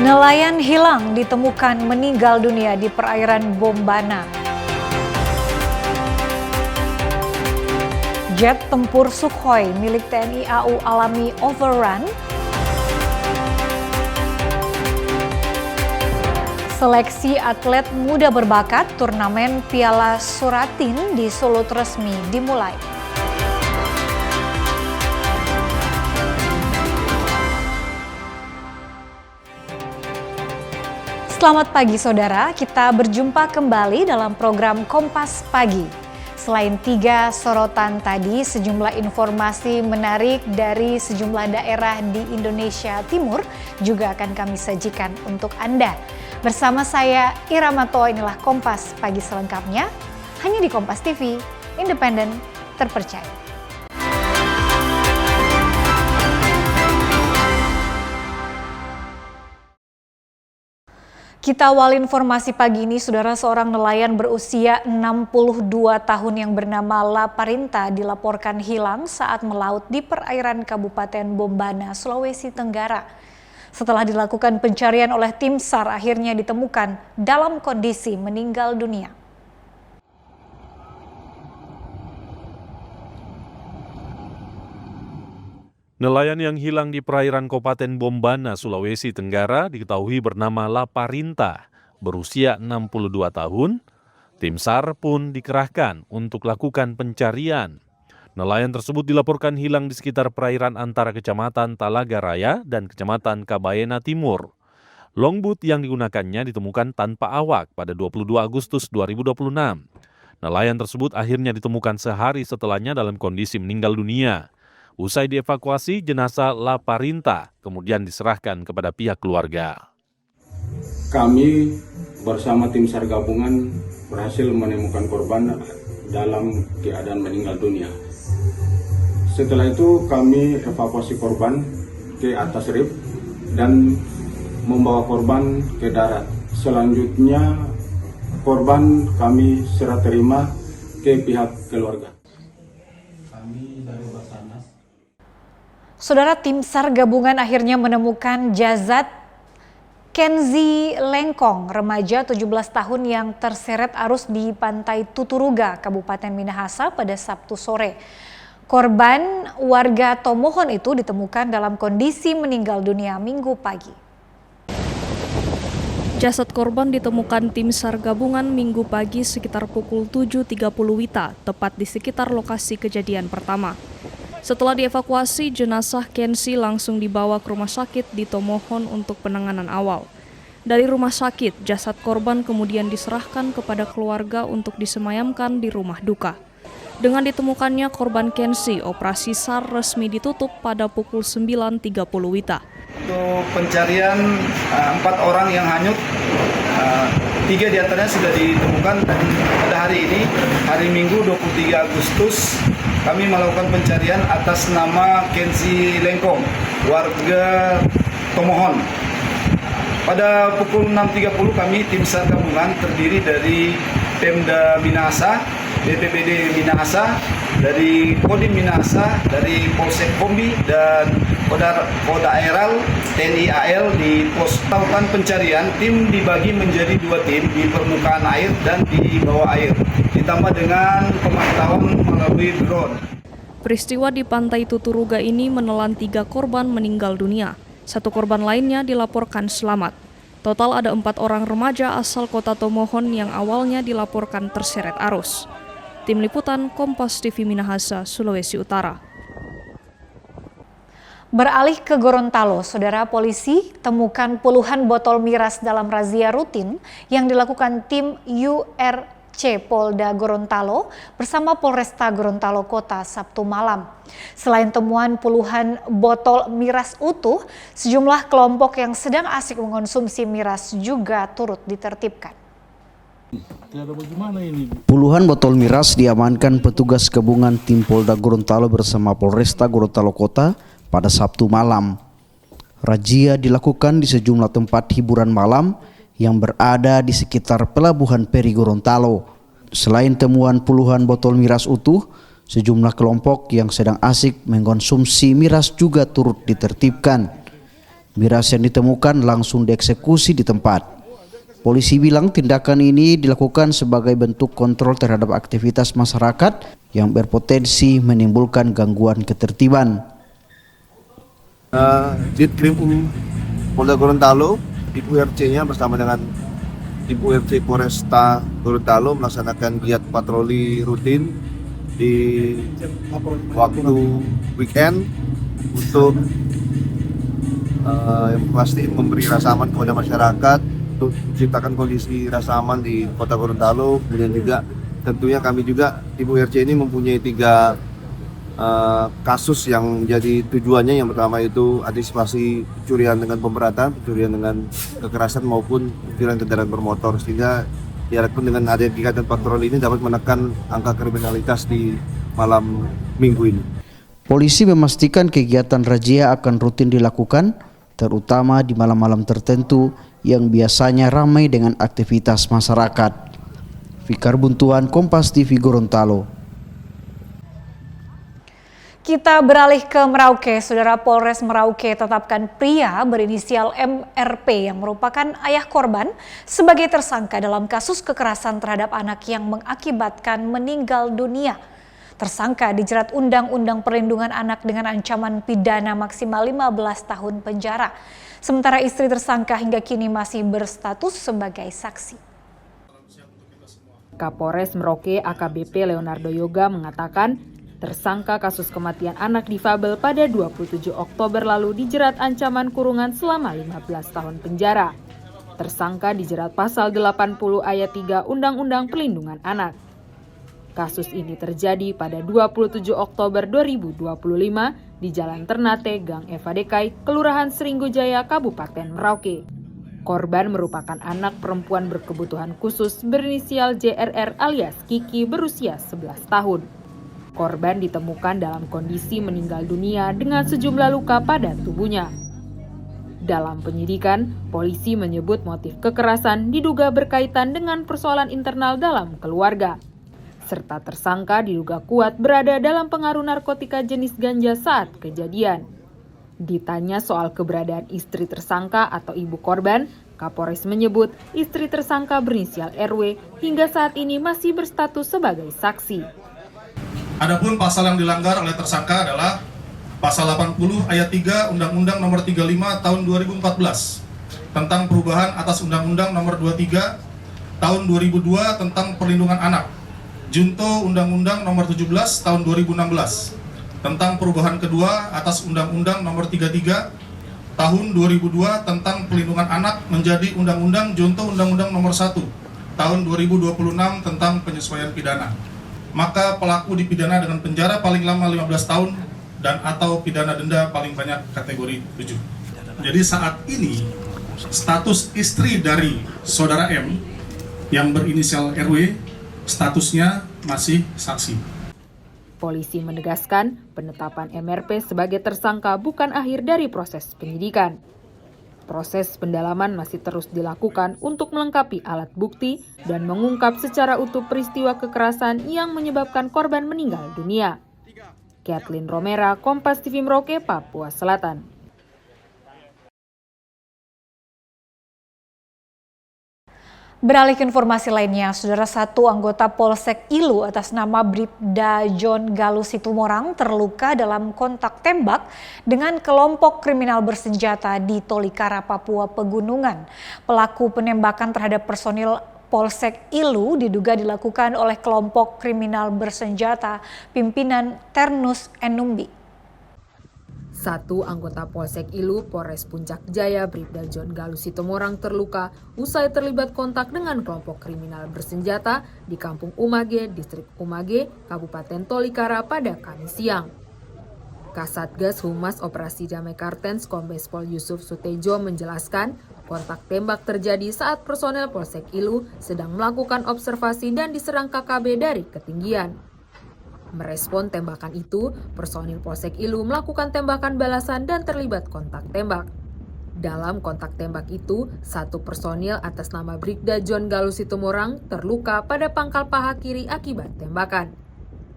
Nelayan hilang ditemukan meninggal dunia di perairan Bombana. Jet tempur Sukhoi milik TNI AU alami overrun. Seleksi atlet muda berbakat turnamen Piala Suratin di Sulut resmi dimulai. Selamat pagi saudara, kita berjumpa kembali dalam program Kompas Pagi. Selain 3 sorotan tadi, sejumlah informasi menarik dari sejumlah daerah di Indonesia Timur juga akan kami sajikan untuk Anda. Bersama saya Ira Mato, inilah Kompas Pagi selengkapnya, hanya di Kompas TV, independen, terpercaya. Kita awali informasi pagi ini, saudara. Seorang nelayan berusia 62 tahun yang bernama Laparinta dilaporkan hilang saat melaut di perairan Kabupaten Bombana, Sulawesi Tenggara. Setelah dilakukan pencarian oleh tim SAR, akhirnya ditemukan dalam kondisi meninggal dunia. Nelayan yang hilang di perairan Kabupaten Bombana, Sulawesi Tenggara diketahui bernama Laparinta, berusia 62 tahun. Tim SAR pun dikerahkan untuk lakukan pencarian. Nelayan tersebut dilaporkan hilang di sekitar perairan antara Kecamatan Talaga Raya dan Kecamatan Kabayena Timur. Longboat yang digunakannya ditemukan tanpa awak pada 22 Agustus 2026. Nelayan tersebut akhirnya ditemukan sehari setelahnya dalam kondisi meninggal dunia. Usai dievakuasi, jenazah Laparinta kemudian diserahkan kepada pihak keluarga. Kami bersama tim SAR gabungan berhasil menemukan korban dalam keadaan meninggal dunia. Setelah itu kami evakuasi korban ke atas rif dan membawa korban ke darat. Selanjutnya korban kami serah terima ke pihak keluarga. Saudara, tim SAR gabungan akhirnya menemukan jasad Kenzi Lengkong, remaja 17 tahun yang terseret arus di pantai Tuturuga, Kabupaten Minahasa pada Sabtu sore. Korban warga Tomohon itu ditemukan dalam kondisi meninggal dunia Minggu pagi. Jasad korban ditemukan tim SAR gabungan Minggu pagi sekitar pukul 7.30 WITA, tepat di sekitar lokasi kejadian pertama. Setelah dievakuasi, jenazah Kenzi langsung dibawa ke rumah sakit di Tomohon untuk penanganan awal. Dari rumah sakit, jasad korban kemudian diserahkan kepada keluarga untuk disemayamkan di rumah duka. Dengan ditemukannya korban Kenzi, operasi SAR resmi ditutup pada pukul 9.30 WITA. Untuk pencarian 4 orang yang hanyut, 3 diantaranya sudah ditemukan dan pada hari ini, hari Minggu 23 Agustus, kami melakukan pencarian atas nama Kenzi Lengkong, warga Tomohon. Pada pukul 6.30 kami tim SAR gabungan terdiri dari Pemda Minahasa, BPBD Minahasa, dari Kodim Minahasa, dari Polsek Kombi dan Koda Aeral, TNI AL di pos melakukan pencarian. Tim dibagi menjadi 2 tim di permukaan air dan di bawah air, ditambah dengan pemantauan melalui drone. Peristiwa di pantai Tuturuga ini menelan 3 korban meninggal dunia. 1 korban lainnya dilaporkan selamat. Total ada 4 orang remaja asal kota Tomohon yang awalnya dilaporkan terseret arus. Tim Liputan Kompas TV Minahasa, Sulawesi Utara. Beralih ke Gorontalo, saudara, polisi temukan puluhan botol miras dalam razia rutin yang dilakukan tim URC Polda Gorontalo bersama Polresta Gorontalo Kota Sabtu malam. Selain temuan puluhan botol miras utuh, sejumlah kelompok yang sedang asik mengonsumsi miras juga turut ditertibkan. Puluhan botol miras diamankan petugas gabungan tim Polda Gorontalo bersama Polresta Gorontalo Kota pada Sabtu malam. Razia dilakukan di sejumlah tempat hiburan malam yang berada di sekitar Pelabuhan Peri Gorontalo. Selain temuan puluhan botol miras utuh, sejumlah kelompok yang sedang asik mengkonsumsi miras juga turut ditertibkan. Miras yang ditemukan langsung dieksekusi di tempat. Polisi bilang tindakan ini dilakukan sebagai bentuk kontrol terhadap aktivitas masyarakat yang berpotensi menimbulkan gangguan ketertiban. Ditkrim Polda Gorontalo, Ibu RC-nya bersama dengan Ibu RC Polresta Gorontalo melaksanakan giat patroli rutin di waktu weekend untuk yang pasti memberi rasa aman kepada masyarakat, untuk menciptakan kondisi rasa aman di Kota Gorontalo. Kemudian juga tentunya kami juga Ibu RC ini mempunyai 3 kasus yang menjadi tujuannya. Yang pertama itu antisipasi pencurian dengan pemberatan, pencurian dengan kekerasan maupun pencurian kendaraan bermotor, sehingga diharapkan dengan ada kegiatan patroli ini dapat menekan angka kriminalitas di malam minggu ini. Polisi memastikan kegiatan razia akan rutin dilakukan, terutama di malam-malam tertentu yang biasanya ramai dengan aktivitas masyarakat. Fikar Buntuan, Kompas TV Gorontalo. Kita beralih ke Merauke. Saudara, Polres Merauke tetapkan pria berinisial MRP yang merupakan ayah korban sebagai tersangka dalam kasus kekerasan terhadap anak yang mengakibatkan meninggal dunia. Tersangka dijerat Undang-Undang Perlindungan Anak dengan ancaman pidana maksimal 15 tahun penjara. Sementara istri tersangka hingga kini masih berstatus sebagai saksi. Kapolres Merauke AKBP Leonardo Yoga mengatakan tersangka kasus kematian anak difabel pada 27 Oktober lalu dijerat ancaman kurungan selama 15 tahun penjara. Tersangka dijerat pasal 80 ayat 3 Undang-Undang Perlindungan Anak. Kasus ini terjadi pada 27 Oktober 2025 di Jalan Ternate, Gang Eva Dekai, Kelurahan Seringgojaya, Kabupaten Merauke. Korban merupakan anak perempuan berkebutuhan khusus berinisial JRR alias Kiki berusia 11 tahun. Korban ditemukan dalam kondisi meninggal dunia dengan sejumlah luka pada tubuhnya. Dalam penyidikan, polisi menyebut motif kekerasan diduga berkaitan dengan persoalan internal dalam keluarga. Serta tersangka diduga kuat berada dalam pengaruh narkotika jenis ganja saat kejadian. Ditanya soal keberadaan istri tersangka atau ibu korban, Kapolres menyebut istri tersangka berinisial RW hingga saat ini masih berstatus sebagai saksi. Adapun pasal yang dilanggar oleh tersangka adalah pasal 80 ayat 3 Undang-Undang Nomor 35 Tahun 2014 tentang perubahan atas Undang-Undang Nomor 23 Tahun 2002 tentang Perlindungan Anak, junto Undang-Undang Nomor 17 Tahun 2016 tentang perubahan kedua atas Undang-Undang Nomor 33 Tahun 2002 tentang Perlindungan Anak menjadi Undang-Undang junto Undang-Undang Nomor 1 Tahun 2026 tentang penyesuaian pidana. Maka pelaku dipidana dengan penjara paling lama 15 tahun dan atau pidana denda paling banyak kategori 7. Jadi saat ini status istri dari saudara M yang berinisial RW statusnya masih saksi. Polisi menegaskan penetapan MRP sebagai tersangka bukan akhir dari proses penyidikan. Proses pendalaman masih terus dilakukan untuk melengkapi alat bukti dan mengungkap secara utuh peristiwa kekerasan yang menyebabkan korban meninggal dunia. Kathleen Romera, Kompas TV Merauke, Papua Selatan. Beralih ke informasi lainnya, saudara, satu anggota Polsek Ilu atas nama Bribda John Galus Situmorang terluka dalam kontak tembak dengan kelompok kriminal bersenjata di Tolikara, Papua Pegunungan. Pelaku penembakan terhadap personil Polsek Ilu diduga dilakukan oleh kelompok kriminal bersenjata pimpinan Ternus Enumbi. Satu anggota Polsek Ilu, Polres Puncak Jaya, Bribda John Galus Situmorang terluka usai terlibat kontak dengan kelompok kriminal bersenjata di Kampung Umage, Distrik Umage, Kabupaten Tolikara pada Kamis siang. Kasatgas Humas Operasi Damai Kartens Kombes Pol Yusuf Sutejo menjelaskan kontak tembak terjadi saat personel Polsek Ilu sedang melakukan observasi dan diserang KKB dari ketinggian. Merespon tembakan itu, personil Polsek Ilu melakukan tembakan balasan dan terlibat kontak tembak. Dalam kontak tembak itu, satu personil atas nama Bribda John Galus Situmorang terluka pada pangkal paha kiri akibat tembakan.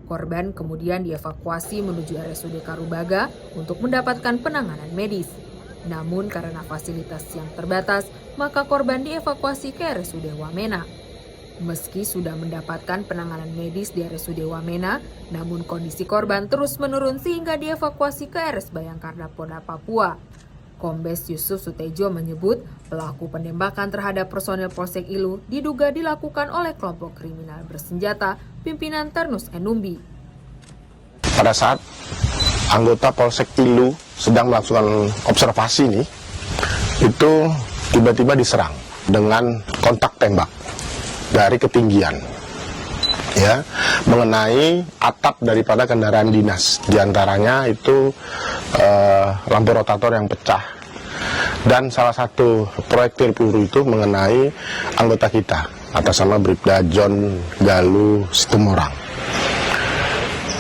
Korban kemudian dievakuasi menuju RSUD Karubaga untuk mendapatkan penanganan medis. Namun karena fasilitas yang terbatas, maka korban dievakuasi ke RSUD Wamena. Meski sudah mendapatkan penanganan medis di RSUD Wamena, namun kondisi korban terus menurun sehingga dievakuasi ke RS Bayangkara Polda Papua. Kombes Yusuf Sutejo menyebut pelaku penembakan terhadap personel Polsek Ilu diduga dilakukan oleh kelompok kriminal bersenjata pimpinan Ternus Enumbi. Pada saat anggota Polsek Ilu sedang melakukan observasi nih, itu tiba-tiba diserang dengan kontak tembak dari ketinggian, ya, mengenai atap daripada kendaraan dinas. Di antaranya itu lampu rotator yang pecah, dan salah satu proyektil peluru itu mengenai anggota kita atas nama Bribda John Galuh Situmorang,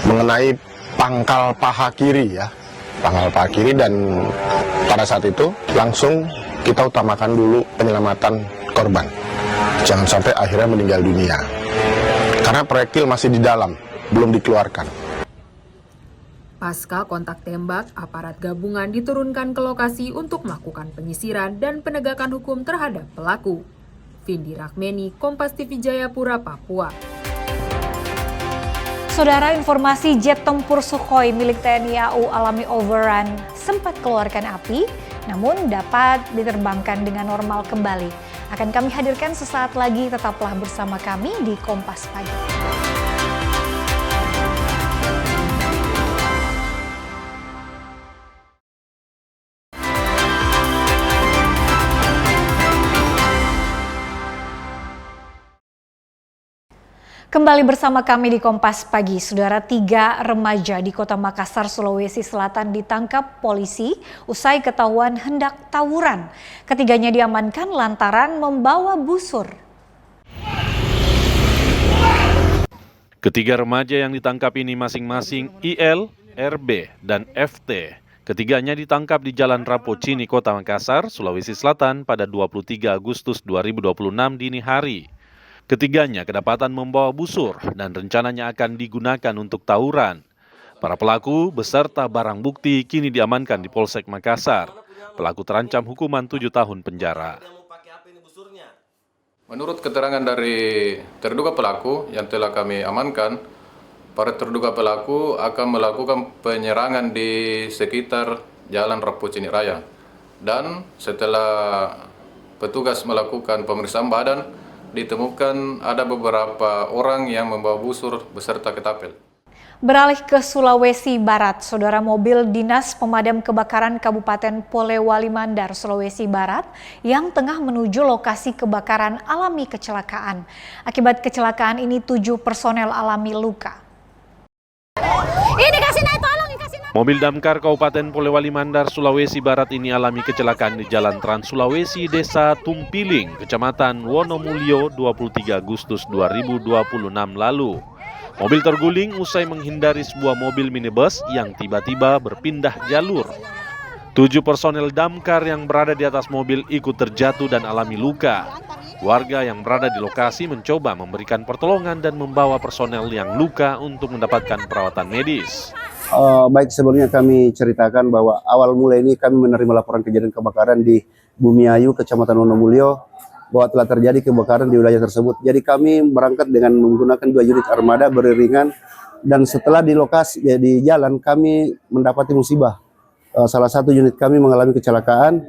mengenai pangkal paha kiri, ya, pangkal paha kiri. Dan pada saat itu langsung kita utamakan dulu penyelamatan korban, jangan sampai akhirnya meninggal dunia, karena proyektil masih di dalam, belum dikeluarkan. Pasca kontak tembak, aparat gabungan diturunkan ke lokasi untuk melakukan penyisiran dan penegakan hukum terhadap pelaku. Vindi Rakmeni, Kompas TV Jayapura, Papua. Saudara, informasi jet tempur Sukhoi milik TNI AU alami overrun sempat keluarkan api, namun dapat diterbangkan dengan normal kembali. Akan kami hadirkan sesaat lagi, tetaplah bersama kami di Kompas Pagi. Kembali bersama kami di Kompas Pagi. Saudara, 3 remaja di Kota Makassar, Sulawesi Selatan ditangkap polisi usai ketahuan hendak tawuran. Ketiganya diamankan lantaran membawa busur. Ketiga remaja yang ditangkap ini masing-masing IL, RB, dan FT. Ketiganya ditangkap di Jalan Rapocini, Kota Makassar, Sulawesi Selatan pada 23 Agustus 2026 dini hari. Ketiganya kedapatan membawa busur dan rencananya akan digunakan untuk tawuran. Para pelaku beserta barang bukti kini diamankan di Polsek Makassar. Pelaku terancam hukuman 7 tahun penjara. Menurut keterangan dari terduga pelaku yang telah kami amankan, para terduga pelaku akan melakukan penyerangan di sekitar Jalan Rapocini Raya. Dan setelah petugas melakukan pemeriksaan badan, ditemukan ada beberapa orang yang membawa busur beserta ketapel. Beralih ke Sulawesi Barat, saudara, mobil Dinas Pemadam Kebakaran Kabupaten Polewali Mandar, Sulawesi Barat yang tengah menuju lokasi kebakaran alami kecelakaan. Akibat kecelakaan ini 7 personel alami luka. Mobil damkar Kabupaten Polewali Mandar, Sulawesi Barat ini alami kecelakaan di Jalan Trans Sulawesi, Desa Tumpiling, Kecamatan Wonomulyo, 23 Agustus 2026 lalu. Mobil terguling usai menghindari sebuah mobil minibus yang tiba-tiba berpindah jalur. 7 personel damkar yang berada di atas mobil ikut terjatuh dan alami luka. Warga yang berada di lokasi mencoba memberikan pertolongan dan membawa personel yang luka untuk mendapatkan perawatan medis. Baik, sebelumnya kami ceritakan bahwa awal mulai ini kami menerima laporan kejadian kebakaran di Bumiayu, Kecamatan Wonomulyo, bahwa telah terjadi kebakaran di wilayah tersebut. Jadi kami berangkat dengan menggunakan 2 unit armada beriringan, dan setelah di lokasi, ya, di jalan kami mendapati musibah. Salah satu unit kami mengalami kecelakaan,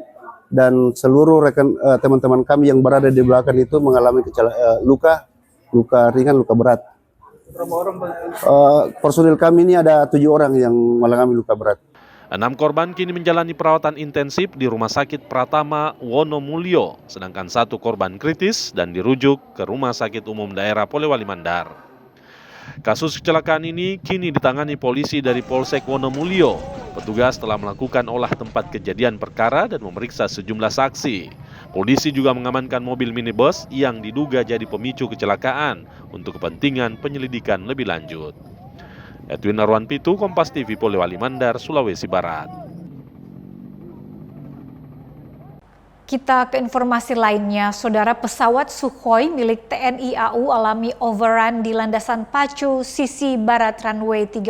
dan seluruh rekan teman-teman kami yang berada di belakang itu mengalami luka ringan, luka berat. Personil kami ini ada 7 orang yang mengalami luka berat. 6 korban kini menjalani perawatan intensif di Rumah Sakit Pratama Wonomulyo, sedangkan 1 korban kritis dan dirujuk ke Rumah Sakit Umum Daerah Polewali Mandar. Kasus kecelakaan ini kini ditangani polisi dari Polsek Wonomulyo. Petugas telah melakukan olah tempat kejadian perkara dan memeriksa sejumlah saksi. Polisi juga mengamankan mobil minibus yang diduga jadi pemicu kecelakaan untuk kepentingan penyelidikan lebih lanjut. Edwin Arwan Pitu, Kompas TV, Polewali Mandar, Sulawesi Barat. Kita ke informasi lainnya, Saudara. Pesawat Sukhoi milik TNI AU alami overrun di landasan pacu sisi barat runway 13,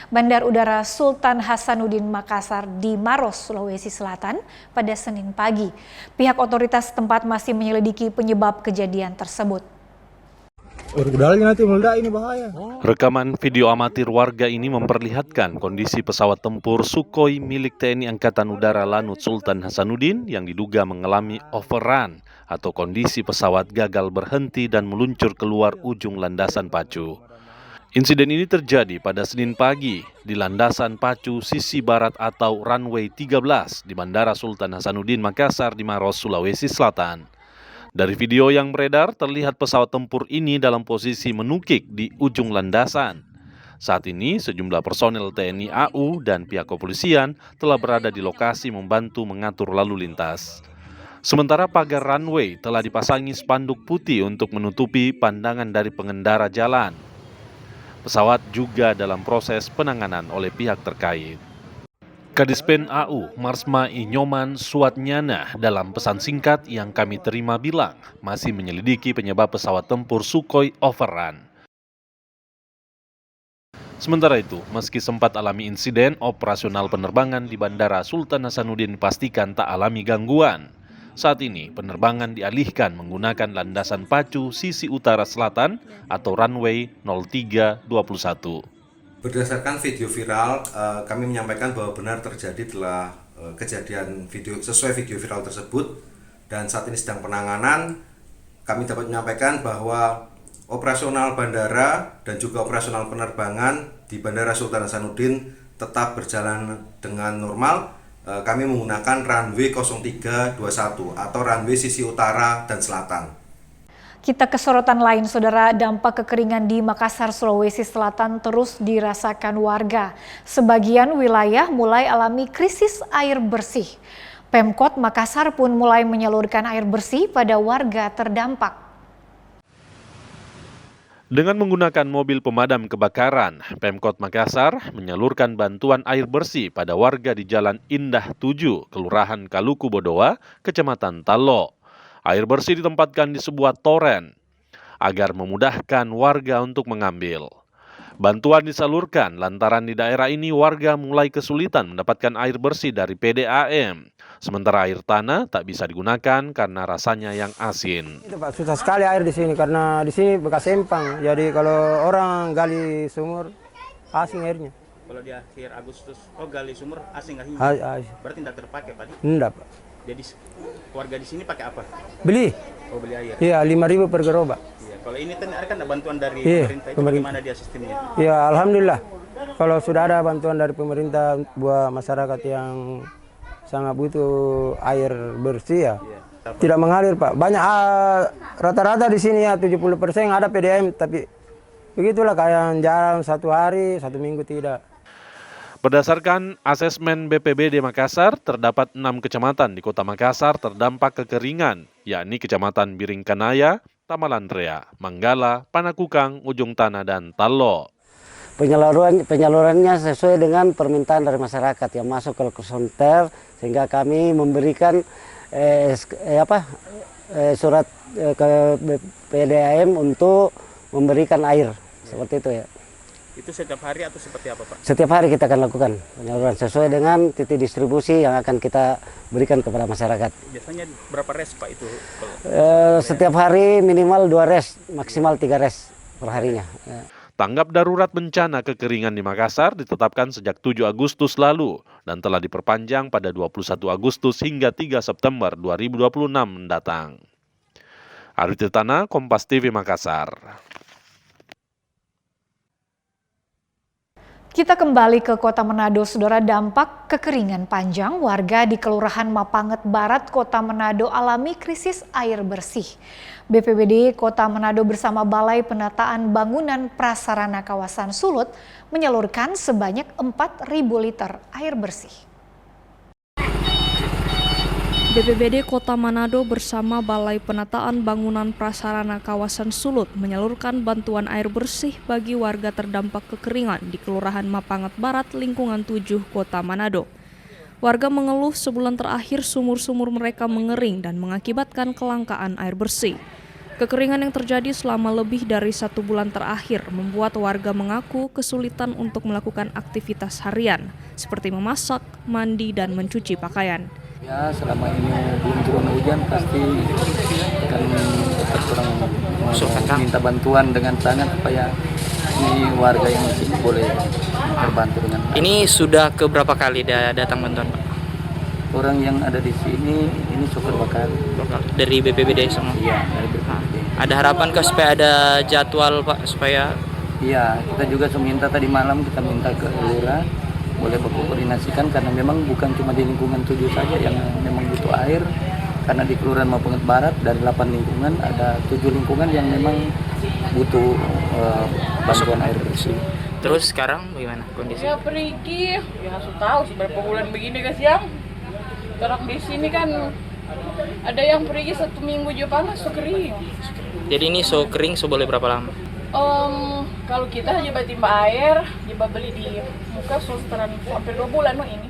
Bandar Udara Sultan Hasanuddin Makassar di Maros, Sulawesi Selatan pada Senin pagi. Pihak otoritas setempat masih menyelidiki penyebab kejadian tersebut. Nanti meledak, ini bahaya. Rekaman video amatir warga ini memperlihatkan kondisi pesawat tempur Sukhoi milik TNI Angkatan Udara Lanut Sultan Hasanuddin yang diduga mengalami overrun atau kondisi pesawat gagal berhenti dan meluncur keluar ujung landasan pacu. Insiden ini terjadi pada Senin pagi di landasan pacu sisi barat atau runway 13 di Bandara Sultan Hasanuddin Makassar di Maros, Sulawesi Selatan. Dari video yang beredar, terlihat pesawat tempur ini dalam posisi menukik di ujung landasan. Saat ini, sejumlah personel TNI AU dan pihak kepolisian telah berada di lokasi membantu mengatur lalu lintas. Sementara pagar runway telah dipasangi spanduk putih untuk menutupi pandangan dari pengendara jalan. Pesawat juga dalam proses penanganan oleh pihak terkait. Kadispen AU Marsma Inyoman Suatnyana dalam pesan singkat yang kami terima bilang masih menyelidiki penyebab pesawat tempur Sukhoi overrun. Sementara itu, meski sempat alami insiden, operasional penerbangan di Bandara Sultan Hasanuddin dipastikan tak alami gangguan. Saat ini, penerbangan dialihkan menggunakan landasan pacu sisi utara selatan atau runway 0321. Berdasarkan video viral, kami menyampaikan bahwa benar terjadi telah kejadian sesuai video viral tersebut, dan saat ini sedang penanganan. Kami dapat menyampaikan bahwa operasional bandara dan juga operasional penerbangan di Bandara Sultan Hasanuddin tetap berjalan dengan normal. Kami menggunakan runway 0321 atau runway sisi utara dan selatan. Kita ke sorotan lain, Saudara. Dampak kekeringan di Makassar, Sulawesi Selatan terus dirasakan warga. Sebagian wilayah mulai alami krisis air bersih. Pemkot Makassar pun mulai menyalurkan air bersih pada warga terdampak. Dengan menggunakan mobil pemadam kebakaran, Pemkot Makassar menyalurkan bantuan air bersih pada warga di Jalan Indah 7, Kelurahan Kaluku Bodowa, Kecamatan Tallo. Air bersih ditempatkan di sebuah toren agar memudahkan warga untuk mengambil. Bantuan disalurkan lantaran di daerah ini warga mulai kesulitan mendapatkan air bersih dari PDAM. Sementara air tanah tak bisa digunakan karena rasanya yang asin. Itu Pak, susah sekali air di sini karena di sini bekas empang. Jadi kalau orang gali sumur, asin airnya. Kalau di akhir Agustus, gali sumur asin akhirnya. Berarti tidak terpakai Pak? Tidak Pak. Jadi warga di sini pakai apa? Beli. Oh, beli air. Iya, 5.000 per gerobak. Iya, kalau ini kan ada bantuan dari pemerintah, itu bagaimana dia sistemnya? Iya, alhamdulillah. Kalau sudah ada bantuan dari pemerintah buat masyarakat yang sangat butuh air bersih ya. Tidak mengalir Pak. Banyak rata-rata di sini ya 70% ada PDAM, tapi begitulah kayak jalan satu hari, satu minggu tidak. Berdasarkan asesmen BPBD Makassar, terdapat 6 kecamatan di Kota Makassar terdampak kekeringan, yakni Kecamatan Biringkanaya, Tamalandrea, Manggala, Panakukang, Ujung Tanah, dan Tallo. Penyalurannya sesuai dengan permintaan dari masyarakat yang masuk ke konter, sehingga kami memberikan surat ke PDAM untuk memberikan air, seperti itu ya. Itu setiap hari atau seperti apa Pak? Setiap hari kita akan lakukan penyaluran sesuai dengan titik distribusi yang akan kita berikan kepada masyarakat. Biasanya berapa res Pak itu? Setiap hari minimal 2 res, maksimal 3 res per harinya. Tanggap darurat bencana kekeringan di Makassar ditetapkan sejak 7 Agustus lalu dan telah diperpanjang pada 21 Agustus hingga 3 September 2026 mendatang. Arif Tirtana, Kompas TV Makassar. Kita kembali ke Kota Manado, Saudara. Dampak kekeringan panjang, warga di Kelurahan Mapanget Barat, Kota Manado alami krisis air bersih. BPBD Kota Manado bersama Balai Penataan Bangunan Prasarana Kawasan Sulut menyalurkan sebanyak 4.000 liter air bersih. BPBD Kota Manado bersama Balai Penataan Bangunan Prasarana Kawasan Sulut menyalurkan bantuan air bersih bagi warga terdampak kekeringan di Kelurahan Mapanget Barat, lingkungan 7 Kota Manado. Warga mengeluh sebulan terakhir sumur-sumur mereka mengering dan mengakibatkan kelangkaan air bersih. Kekeringan yang terjadi selama lebih dari 1 bulan terakhir membuat warga mengaku kesulitan untuk melakukan aktivitas harian, seperti memasak, mandi, dan mencuci pakaian. Ya, selama ini belum turun hujan pasti akan tetap kurang minta bantuan dengan sangat supaya ini warga yang masih boleh terbantu dengan. Ini sudah ke berapa kali datang bantuan, Pak? Orang yang ada di sini ini syukur bakal dari BPBD semua. Iya, dari BPBD. Ada harapan kah supaya ada jadwal, Pak, supaya? Iya, kita juga minta tadi malam kita minta ke lurah boleh berkoordinasikan karena memang bukan cuma di lingkungan 7 saja yang memang butuh air, karena di Kelurahan Mapungat Barat dari 8 lingkungan ada 7 lingkungan yang memang butuh bantuan air bersih. Terus sekarang bagaimana kondisi? Ya pergi, ya harus tahu seberapa bulan begini guys yang orang di sini kan ada yang pergi 1 minggu juga panas so kering. Jadi ini so kering so boleh berapa lama? Kalau kita hanya timba air, coba beli di muka so hampir 2 bulan ini.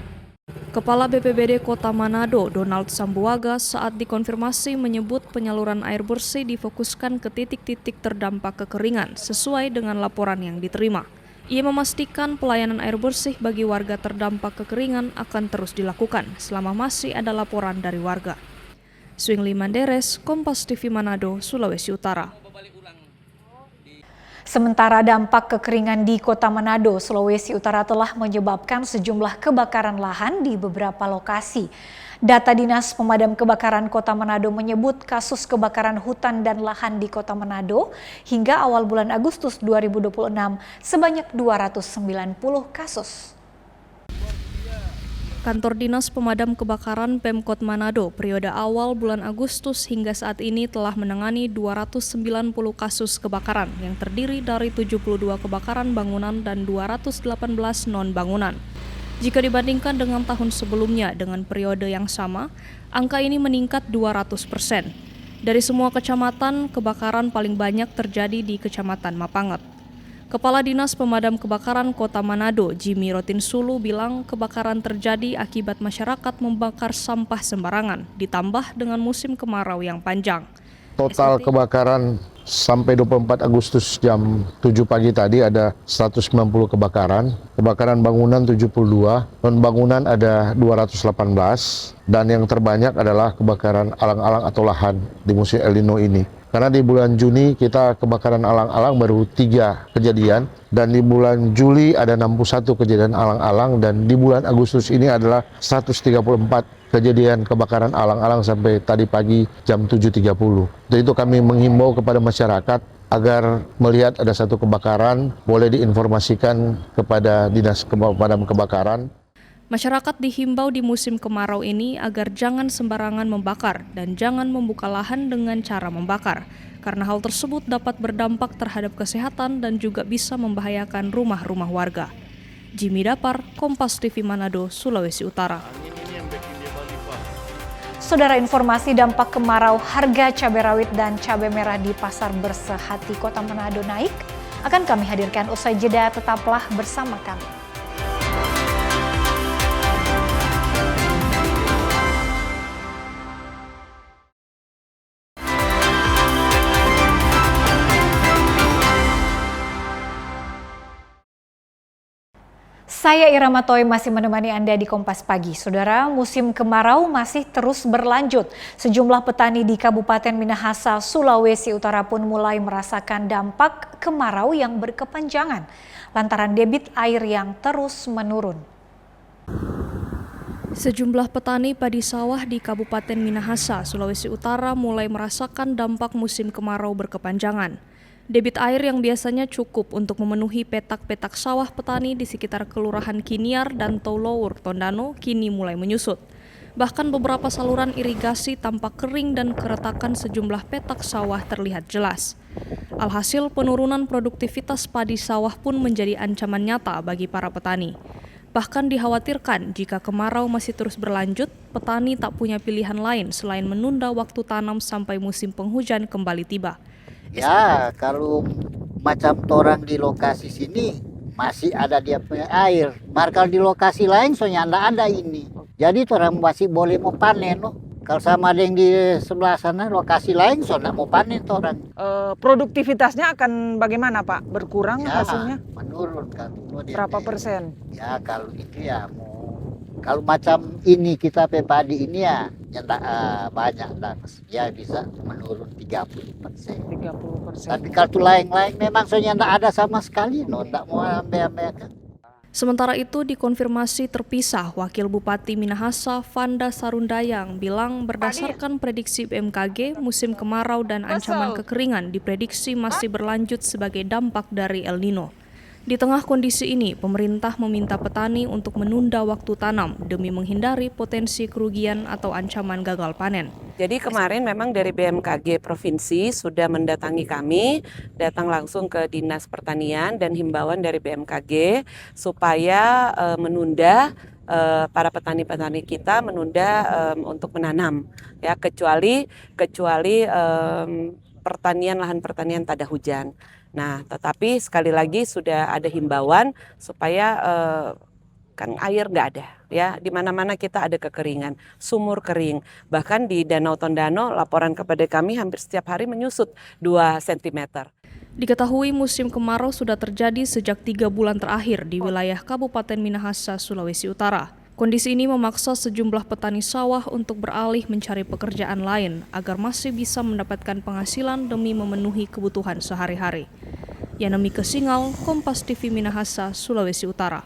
Kepala BPBD Kota Manado, Donald Sambuaga, saat dikonfirmasi menyebut penyaluran air bersih difokuskan ke titik-titik terdampak kekeringan sesuai dengan laporan yang diterima. Ia memastikan pelayanan air bersih bagi warga terdampak kekeringan akan terus dilakukan selama masih ada laporan dari warga. Swingli Manderes, Kompas TV Manado, Sulawesi Utara. Sementara dampak kekeringan di Kota Manado, Sulawesi Utara telah menyebabkan sejumlah kebakaran lahan di beberapa lokasi. Data Dinas Pemadam Kebakaran Kota Manado menyebut kasus kebakaran hutan dan lahan di Kota Manado hingga awal bulan Agustus 2026 sebanyak 290 kasus. Kantor Dinas Pemadam Kebakaran Pemkot Manado periode awal bulan Agustus hingga saat ini telah menangani 290 kasus kebakaran yang terdiri dari 72 kebakaran bangunan dan 218 non-bangunan. Jika dibandingkan dengan tahun sebelumnya dengan periode yang sama, angka ini meningkat 200%. Dari semua kecamatan, kebakaran paling banyak terjadi di Kecamatan Mapanget. Kepala Dinas Pemadam Kebakaran Kota Manado, Jimmy Rotinsulu, bilang kebakaran terjadi akibat masyarakat membakar sampah sembarangan, ditambah dengan musim kemarau yang panjang. Total kebakaran sampai 24 Agustus jam 7 pagi tadi ada 190 kebakaran. Kebakaran bangunan 72, non-bangunan ada 218, dan yang terbanyak adalah kebakaran alang-alang atau lahan di musim El Nino ini. Karena di bulan Juni kita kebakaran alang-alang baru 3 kejadian, dan di bulan Juli ada 61 kejadian alang-alang, dan di bulan Agustus ini adalah 134 kejadian kebakaran alang-alang sampai tadi pagi jam 7.30. Untuk itu kami menghimbau kepada masyarakat agar melihat ada satu kebakaran boleh diinformasikan kepada Dinas Pemadam Kebakaran. Masyarakat dihimbau di musim kemarau ini agar jangan sembarangan membakar dan jangan membuka lahan dengan cara membakar, karena hal tersebut dapat berdampak terhadap kesehatan dan juga bisa membahayakan rumah-rumah warga. Jimmy Dapar, Kompas TV Manado, Sulawesi Utara. Saudara, informasi dampak kemarau, harga cabai rawit dan cabai merah di Pasar Bersehati Kota Manado naik akan kami hadirkan usai jeda, tetaplah bersama kami. Saya Irama Toy masih menemani Anda di Kompas Pagi. Saudara, musim kemarau masih terus berlanjut. Sejumlah petani di Kabupaten Minahasa, Sulawesi Utara pun mulai merasakan dampak kemarau yang berkepanjangan lantaran debit air yang terus menurun. Sejumlah petani padi sawah di Kabupaten Minahasa, Sulawesi Utara mulai merasakan dampak musim kemarau berkepanjangan. Debit air yang biasanya cukup untuk memenuhi petak-petak sawah petani di sekitar Kelurahan Kiniar dan Tolowur, Tondano kini mulai menyusut. Bahkan beberapa saluran irigasi tampak kering dan keretakan sejumlah petak sawah terlihat jelas. Alhasil penurunan produktivitas padi sawah pun menjadi ancaman nyata bagi para petani. Bahkan dikhawatirkan jika kemarau masih terus berlanjut, petani tak punya pilihan lain selain menunda waktu tanam sampai musim penghujan kembali tiba. Ya, kalau macam orang di lokasi sini masih ada dia punya air. Markal di lokasi lain soalnya anda ada ini. Jadi orang masih boleh mau panen loh. Kalau sama ada yang di sebelah sana lokasi lain soalnya mau panen tuh orang. Produktivitasnya akan bagaimana Pak? Berkurang Ya, hasilnya? menurun kan. Berapa persen? Ya kalau itu ya kalau macam ini kita padi ini ya tak banyak lah. Ya bisa menurun 30%. 30%. Tapi kalau lain-lain memang soalnya tidak ada sama sekali, tidak mau ambil kan. Sementara itu dikonfirmasi terpisah, Wakil Bupati Minahasa Vanda Sarundayang bilang berdasarkan prediksi BMKG, musim kemarau dan ancaman kekeringan diprediksi masih berlanjut sebagai dampak dari El Nino. Di tengah kondisi ini, pemerintah meminta petani untuk menunda waktu tanam demi menghindari potensi kerugian atau ancaman gagal panen. Jadi kemarin memang dari BMKG Provinsi sudah mendatangi kami, datang langsung ke Dinas Pertanian dan himbauan dari BMKG supaya menunda para petani-petani kita menunda untuk menanam, ya kecuali lahan pertanian tak ada hujan. Nah, tetapi sekali lagi sudah ada himbauan supaya kan air nggak ada, ya di mana-mana kita ada kekeringan, sumur kering, bahkan di Danau Tondano laporan kepada kami hampir setiap hari menyusut 2 cm. Diketahui musim kemarau sudah terjadi sejak 3 bulan terakhir di wilayah Kabupaten Minahasa, Sulawesi Utara. Kondisi ini memaksa sejumlah petani sawah untuk beralih mencari pekerjaan lain agar masih bisa mendapatkan penghasilan demi memenuhi kebutuhan sehari-hari. Yanemi Kesingal, Kompas TV Minahasa, Sulawesi Utara.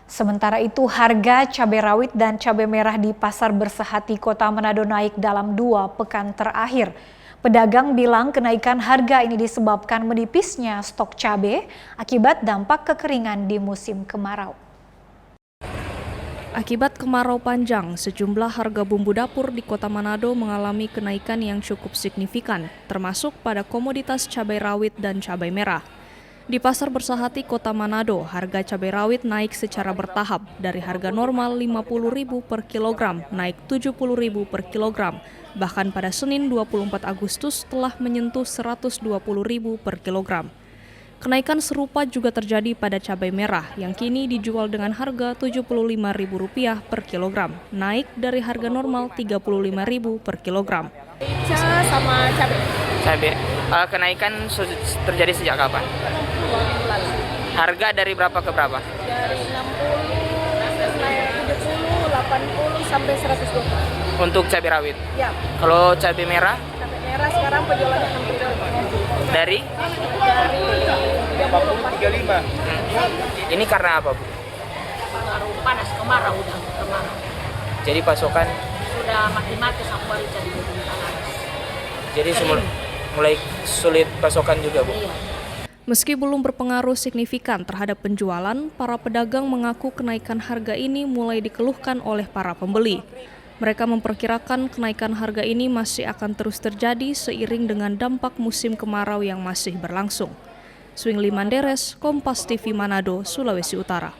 Sementara itu harga cabai rawit dan cabai merah di Pasar Bersehati Kota Manado naik dalam 2 pekan terakhir. Pedagang bilang kenaikan harga ini disebabkan menipisnya stok cabai akibat dampak kekeringan di musim kemarau. Akibat kemarau panjang, sejumlah harga bumbu dapur di Kota Manado mengalami kenaikan yang cukup signifikan, termasuk pada komoditas cabai rawit dan cabai merah. Di Pasar Bersehati Kota Manado, harga cabai rawit naik secara bertahap dari harga normal Rp50.000 per kilogram naik Rp70.000 per kilogram. Bahkan pada Senin 24 Agustus telah menyentuh Rp120.000 per kilogram. Kenaikan serupa juga terjadi pada cabai merah yang kini dijual dengan harga Rp75.000 per kilogram, naik dari harga normal Rp35.000 per kilogram. Sama cabai. Cabai. Kenaikan terjadi sejak kapan? Harga dari berapa ke berapa? Dari 60, 70, 80 sampai 120. Untuk cabai rawit? Ya. Kalau cabai merah? Cabai merah sekarang penjualannya 60. Dari 35. Ini karena apa, Bu? Panas, kemarau udah kemarau. Jadi pasokan Sudah mati-mati sampai jadi Jadi mulai sulit pasokan juga, Bu. Meski belum berpengaruh signifikan terhadap penjualan, para pedagang mengaku kenaikan harga ini mulai dikeluhkan oleh para pembeli. Mereka memperkirakan kenaikan harga ini masih akan terus terjadi seiring dengan dampak musim kemarau yang masih berlangsung. Swingli Manderes, Kompas TV Manado, Sulawesi Utara.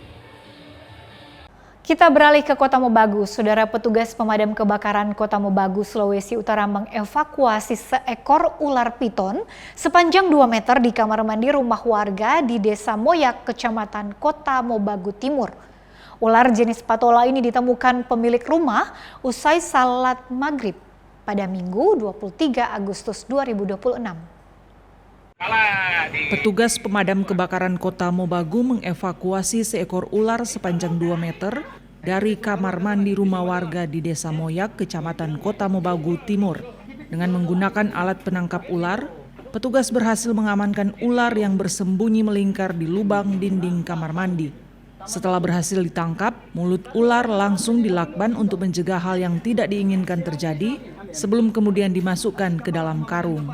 Kita beralih ke Kota Mobagu. Saudara, petugas pemadam kebakaran Kota Mobagu, Sulawesi Utara mengevakuasi seekor ular piton sepanjang 2 meter di kamar mandi rumah warga di Desa Moyak, Kecamatan Kota Mobagu Timur. Ular jenis patola ini ditemukan pemilik rumah usai salat maghrib pada Minggu 23 Agustus 2026. Petugas pemadam kebakaran Kota Mobagu mengevakuasi seekor ular sepanjang 2 meter dari kamar mandi rumah warga di Desa Moyak, Kecamatan Kota Mobagu Timur. Dengan menggunakan alat penangkap ular, petugas berhasil mengamankan ular yang bersembunyi melingkar di lubang dinding kamar mandi. Setelah berhasil ditangkap, mulut ular langsung dilakban untuk mencegah hal yang tidak diinginkan terjadi sebelum kemudian dimasukkan ke dalam karung.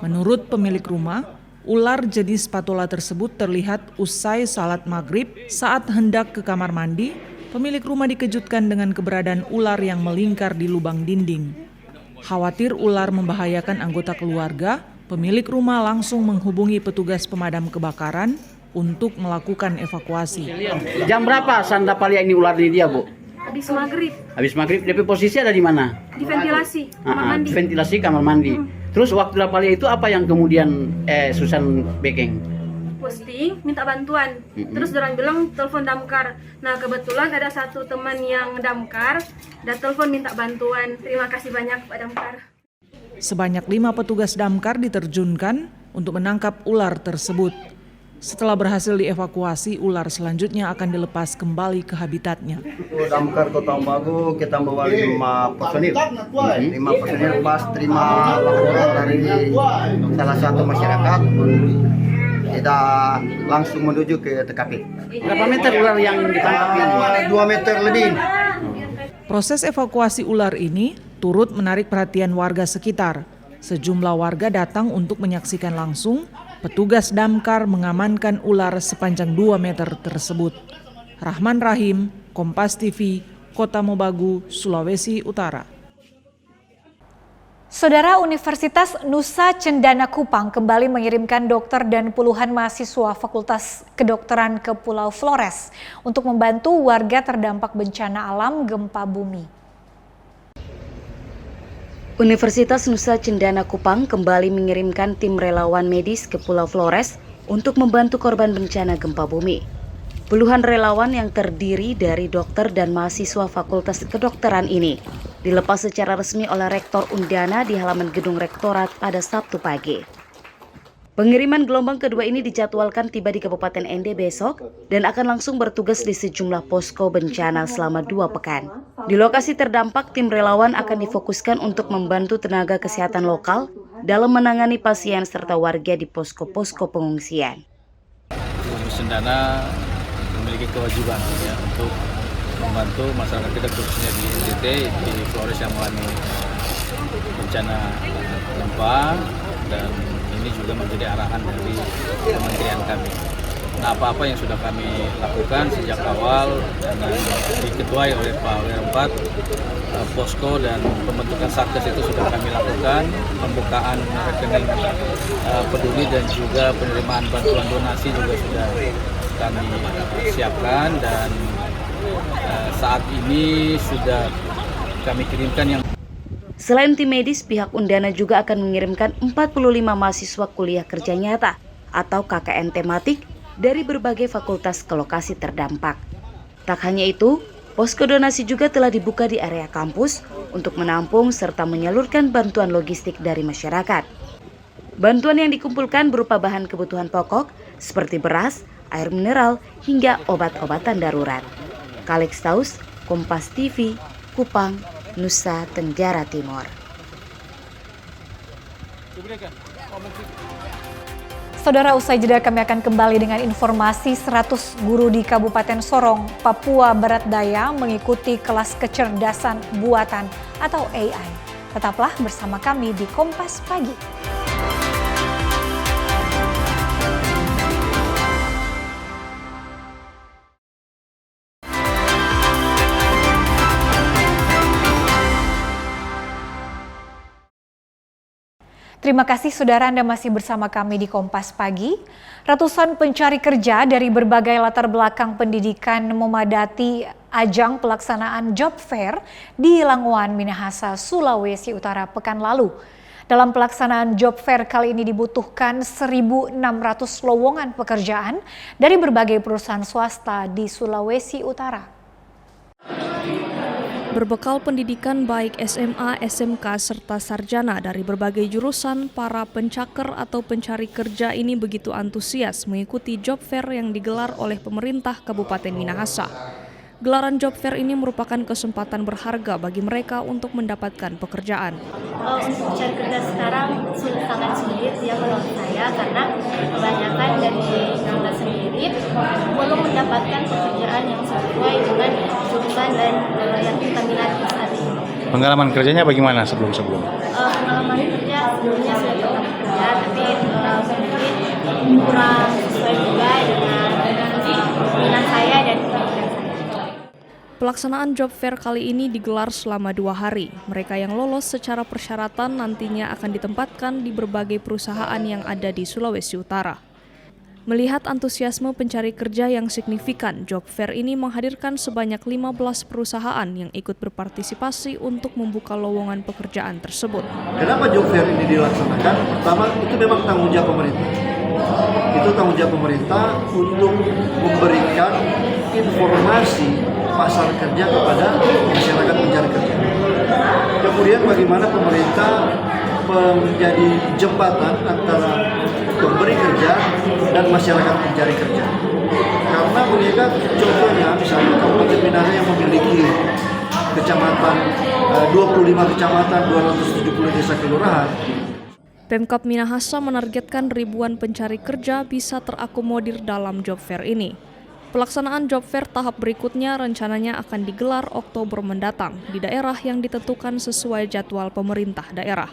Menurut pemilik rumah, ular jenis patola tersebut terlihat usai salat maghrib saat hendak ke kamar mandi. Pemilik rumah dikejutkan dengan keberadaan ular yang melingkar di lubang dinding. Khawatir ular membahayakan anggota keluarga, pemilik rumah langsung menghubungi petugas pemadam kebakaran untuk melakukan evakuasi. Jam berapa sandapalia ini ular ini dia, Bu? Habis maghrib. Habis maghrib, DP posisi ada di mana? Di ventilasi kamar mandi. Ventilasi kamar mandi. Terus waktu dapalia itu apa yang kemudian Susan Bekeng? Posti pusing, minta bantuan. Terus orang bilang telepon damkar. Nah kebetulan ada satu teman yang damkar, dan telepon minta bantuan. Terima kasih banyak Pak Damkar. Sebanyak 5 petugas damkar diterjunkan untuk menangkap ular tersebut. Setelah berhasil dievakuasi, ular selanjutnya akan dilepas kembali ke habitatnya. Damkar Kota Mobagu kita membawa 5 personil. 5 personil pas terima laporan dari salah satu masyarakat. Kita langsung menuju ke TKP. Berapa meter ular yang ditangkap ini? 2 meter lebih. Proses evakuasi ular ini turut menarik perhatian warga sekitar. Sejumlah warga datang untuk menyaksikan langsung petugas damkar mengamankan ular sepanjang 2 meter tersebut. Rahman Rahim, Kompas TV, Kota Mobagu, Sulawesi Utara. Saudara, Universitas Nusa Cendana Kupang kembali mengirimkan dokter dan puluhan mahasiswa Fakultas Kedokteran ke Pulau Flores untuk membantu warga terdampak bencana alam gempa bumi. Universitas Nusa Cendana Kupang kembali mengirimkan tim relawan medis ke Pulau Flores untuk membantu korban bencana gempa bumi. Puluhan relawan yang terdiri dari dokter dan mahasiswa Fakultas Kedokteran ini dilepas secara resmi oleh Rektor Undana di halaman gedung Rektorat pada Sabtu pagi. Pengiriman gelombang kedua ini dijadwalkan tiba di Kabupaten Ende besok dan akan langsung bertugas di sejumlah posko bencana selama 2 pekan. Di lokasi terdampak, tim relawan akan difokuskan untuk membantu tenaga kesehatan lokal dalam menangani pasien serta warga di posko-posko pengungsian. Cendana memiliki kewajiban ya, untuk membantu masyarakat kita khususnya di NTT, di Flores yang mengalami bencana gempa, dan ini juga menjadi arahan dari kementerian kami. Nah, apa-apa yang sudah kami lakukan sejak awal dan diketuai oleh Pak WR4, posko dan pembentukan satgas itu sudah kami lakukan, pembukaan rekening peduli dan juga penerimaan bantuan donasi juga sudah kami siapkan, dan saat ini sudah kami kirimkan yang. Selain tim medis, pihak Undana juga akan mengirimkan 45 mahasiswa kuliah kerja nyata atau KKN tematik dari berbagai fakultas ke lokasi terdampak. Tak hanya itu, posko donasi juga telah dibuka di area kampus untuk menampung serta menyalurkan bantuan logistik dari masyarakat. Bantuan yang dikumpulkan berupa bahan kebutuhan pokok seperti beras, air mineral, hingga obat-obatan darurat. Kalex Taus, Kompas TV, Kupang, Nusa Tenggara Timur. Saudara, usai jeda kami akan kembali dengan informasi 100 guru di Kabupaten Sorong, Papua Barat Daya mengikuti kelas kecerdasan buatan atau AI. Tetaplah bersama kami di Kompas Pagi. Terima kasih saudara, Anda masih bersama kami di Kompas Pagi. Ratusan pencari kerja dari berbagai latar belakang pendidikan memadati ajang pelaksanaan job fair di Langowan, Minahasa, Sulawesi Utara pekan lalu. Dalam pelaksanaan job fair kali ini dibutuhkan 1.600 lowongan pekerjaan dari berbagai perusahaan swasta di Sulawesi Utara. Berbekal pendidikan baik SMA, SMK, serta sarjana dari berbagai jurusan, para pencaker atau pencari kerja ini begitu antusias mengikuti job fair yang digelar oleh pemerintah Kabupaten Minahasa. Gelaran job fair ini merupakan kesempatan berharga bagi mereka untuk mendapatkan pekerjaan. Untuk cari kerja sekarang sangat sulit ya menurut saya, karena kebanyakan dari kita sendiri belum mendapatkan pekerjaan yang sesuai dengan jurusan dan yang kita minati saat ini. Pengalaman kerjanya bagaimana sebelum-sebelum? Pengalaman kerja sebelumnya sudah pernah bekerja, tapi mungkin kurang sesuai juga dengan minat saya dan pekerjaan saya. Pelaksanaan job fair kali ini digelar selama 2 hari. Mereka yang lolos secara persyaratan nantinya akan ditempatkan di berbagai perusahaan yang ada di Sulawesi Utara. Melihat antusiasme pencari kerja yang signifikan, job fair ini menghadirkan sebanyak 15 perusahaan yang ikut berpartisipasi untuk membuka lowongan pekerjaan tersebut. Kenapa job fair ini dilaksanakan? Pertama, itu memang tanggung jawab pemerintah. itu tanggung jawab pemerintah untuk memberikan informasi pasar kerja kepada masyarakat pencari kerja. Kemudian bagaimana pemerintah menjadi jembatan antara pemberi kerja dan masyarakat pencari kerja. Karena mengingat contohnya misalnya Kabupaten Minahasa yang memiliki kecamatan 25 kecamatan, 270 desa kelurahan. Pemkab Minahasa menargetkan ribuan pencari kerja bisa terakomodir dalam job fair ini. Pelaksanaan job fair tahap berikutnya rencananya akan digelar Oktober mendatang di daerah yang ditentukan sesuai jadwal pemerintah daerah.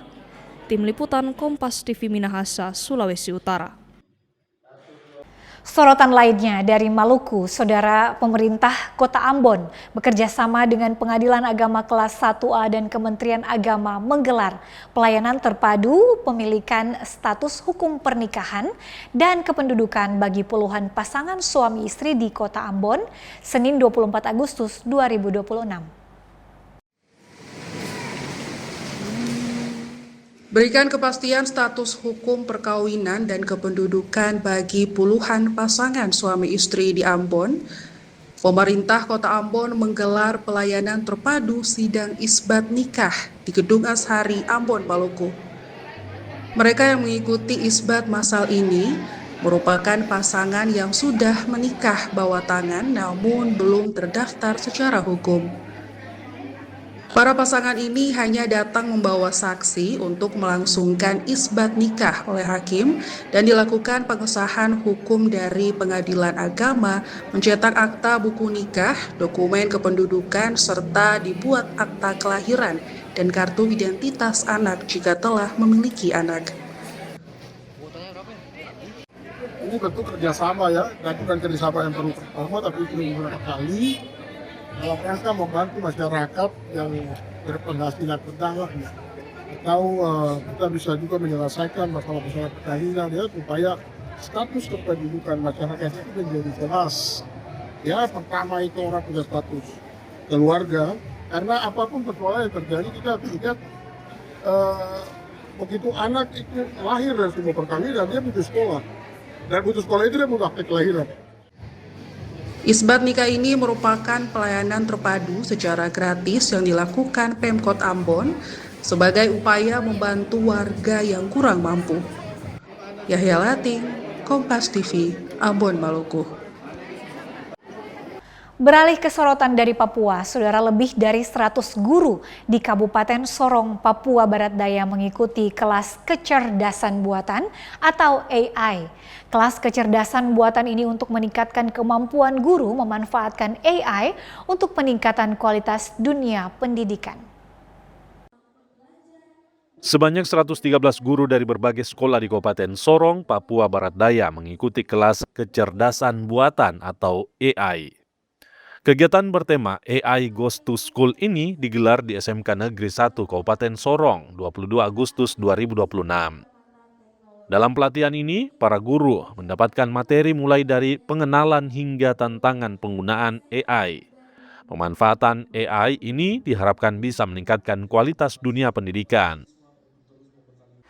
Tim Liputan Kompas TV Minahasa, Sulawesi Utara. Sorotan lainnya dari Maluku, Saudara, pemerintah Kota Ambon bekerja sama dengan Pengadilan Agama Kelas 1A dan Kementerian Agama menggelar pelayanan terpadu pemilikan status hukum pernikahan dan kependudukan bagi puluhan pasangan suami istri di Kota Ambon, Senin 24 Agustus 2026. Berikan kepastian status hukum perkawinan dan kependudukan bagi puluhan pasangan suami istri di Ambon. Pemerintah Kota Ambon menggelar pelayanan terpadu sidang isbat nikah di Gedung Ashari Ambon, Maluku. Mereka yang mengikuti isbat masal ini merupakan pasangan yang sudah menikah bawa tangan namun belum terdaftar secara hukum. Para pasangan ini hanya datang membawa saksi untuk melangsungkan isbat nikah oleh hakim dan dilakukan pengesahan hukum dari Pengadilan Agama, mencetak akta buku nikah, dokumen kependudukan, serta dibuat akta kelahiran dan kartu identitas anak jika telah memiliki anak. Ini bentuk kerjasama ya, bukan kerjasama yang pertama tapi beberapa kali. Dalam rangka membantu masyarakat yang berpenghasilan rendah atau kita bisa juga menyelesaikan masalah-masalah perkawinan ya, supaya status kependudukan masyarakat itu menjadi jelas. Ya, pertama itu orang punya status keluarga, karena apapun persoalan yang terjadi kita lihat begitu anak itu lahir dari sebuah perkawinan dia butuh sekolah, dan butuh sekolah itu dia butuh akte kelahiran. Isbat nikah ini merupakan pelayanan terpadu secara gratis yang dilakukan Pemkot Ambon sebagai upaya membantu warga yang kurang mampu. Yahya Lating, Kompas TV, Ambon, Maluku. Beralih ke sorotan dari Papua, Saudara, lebih dari 100 guru di Kabupaten Sorong, Papua Barat Daya mengikuti kelas kecerdasan buatan atau AI. Kelas kecerdasan buatan ini untuk meningkatkan kemampuan guru memanfaatkan AI untuk peningkatan kualitas dunia pendidikan. Sebanyak 113 guru dari berbagai sekolah di Kabupaten Sorong, Papua Barat Daya mengikuti kelas kecerdasan buatan atau AI. Kegiatan bertema AI Goes to School ini digelar di SMK Negeri 1 Kabupaten Sorong 22 Agustus 2026. Dalam pelatihan ini, para guru mendapatkan materi mulai dari pengenalan hingga tantangan penggunaan AI. Pemanfaatan AI ini diharapkan bisa meningkatkan kualitas dunia pendidikan.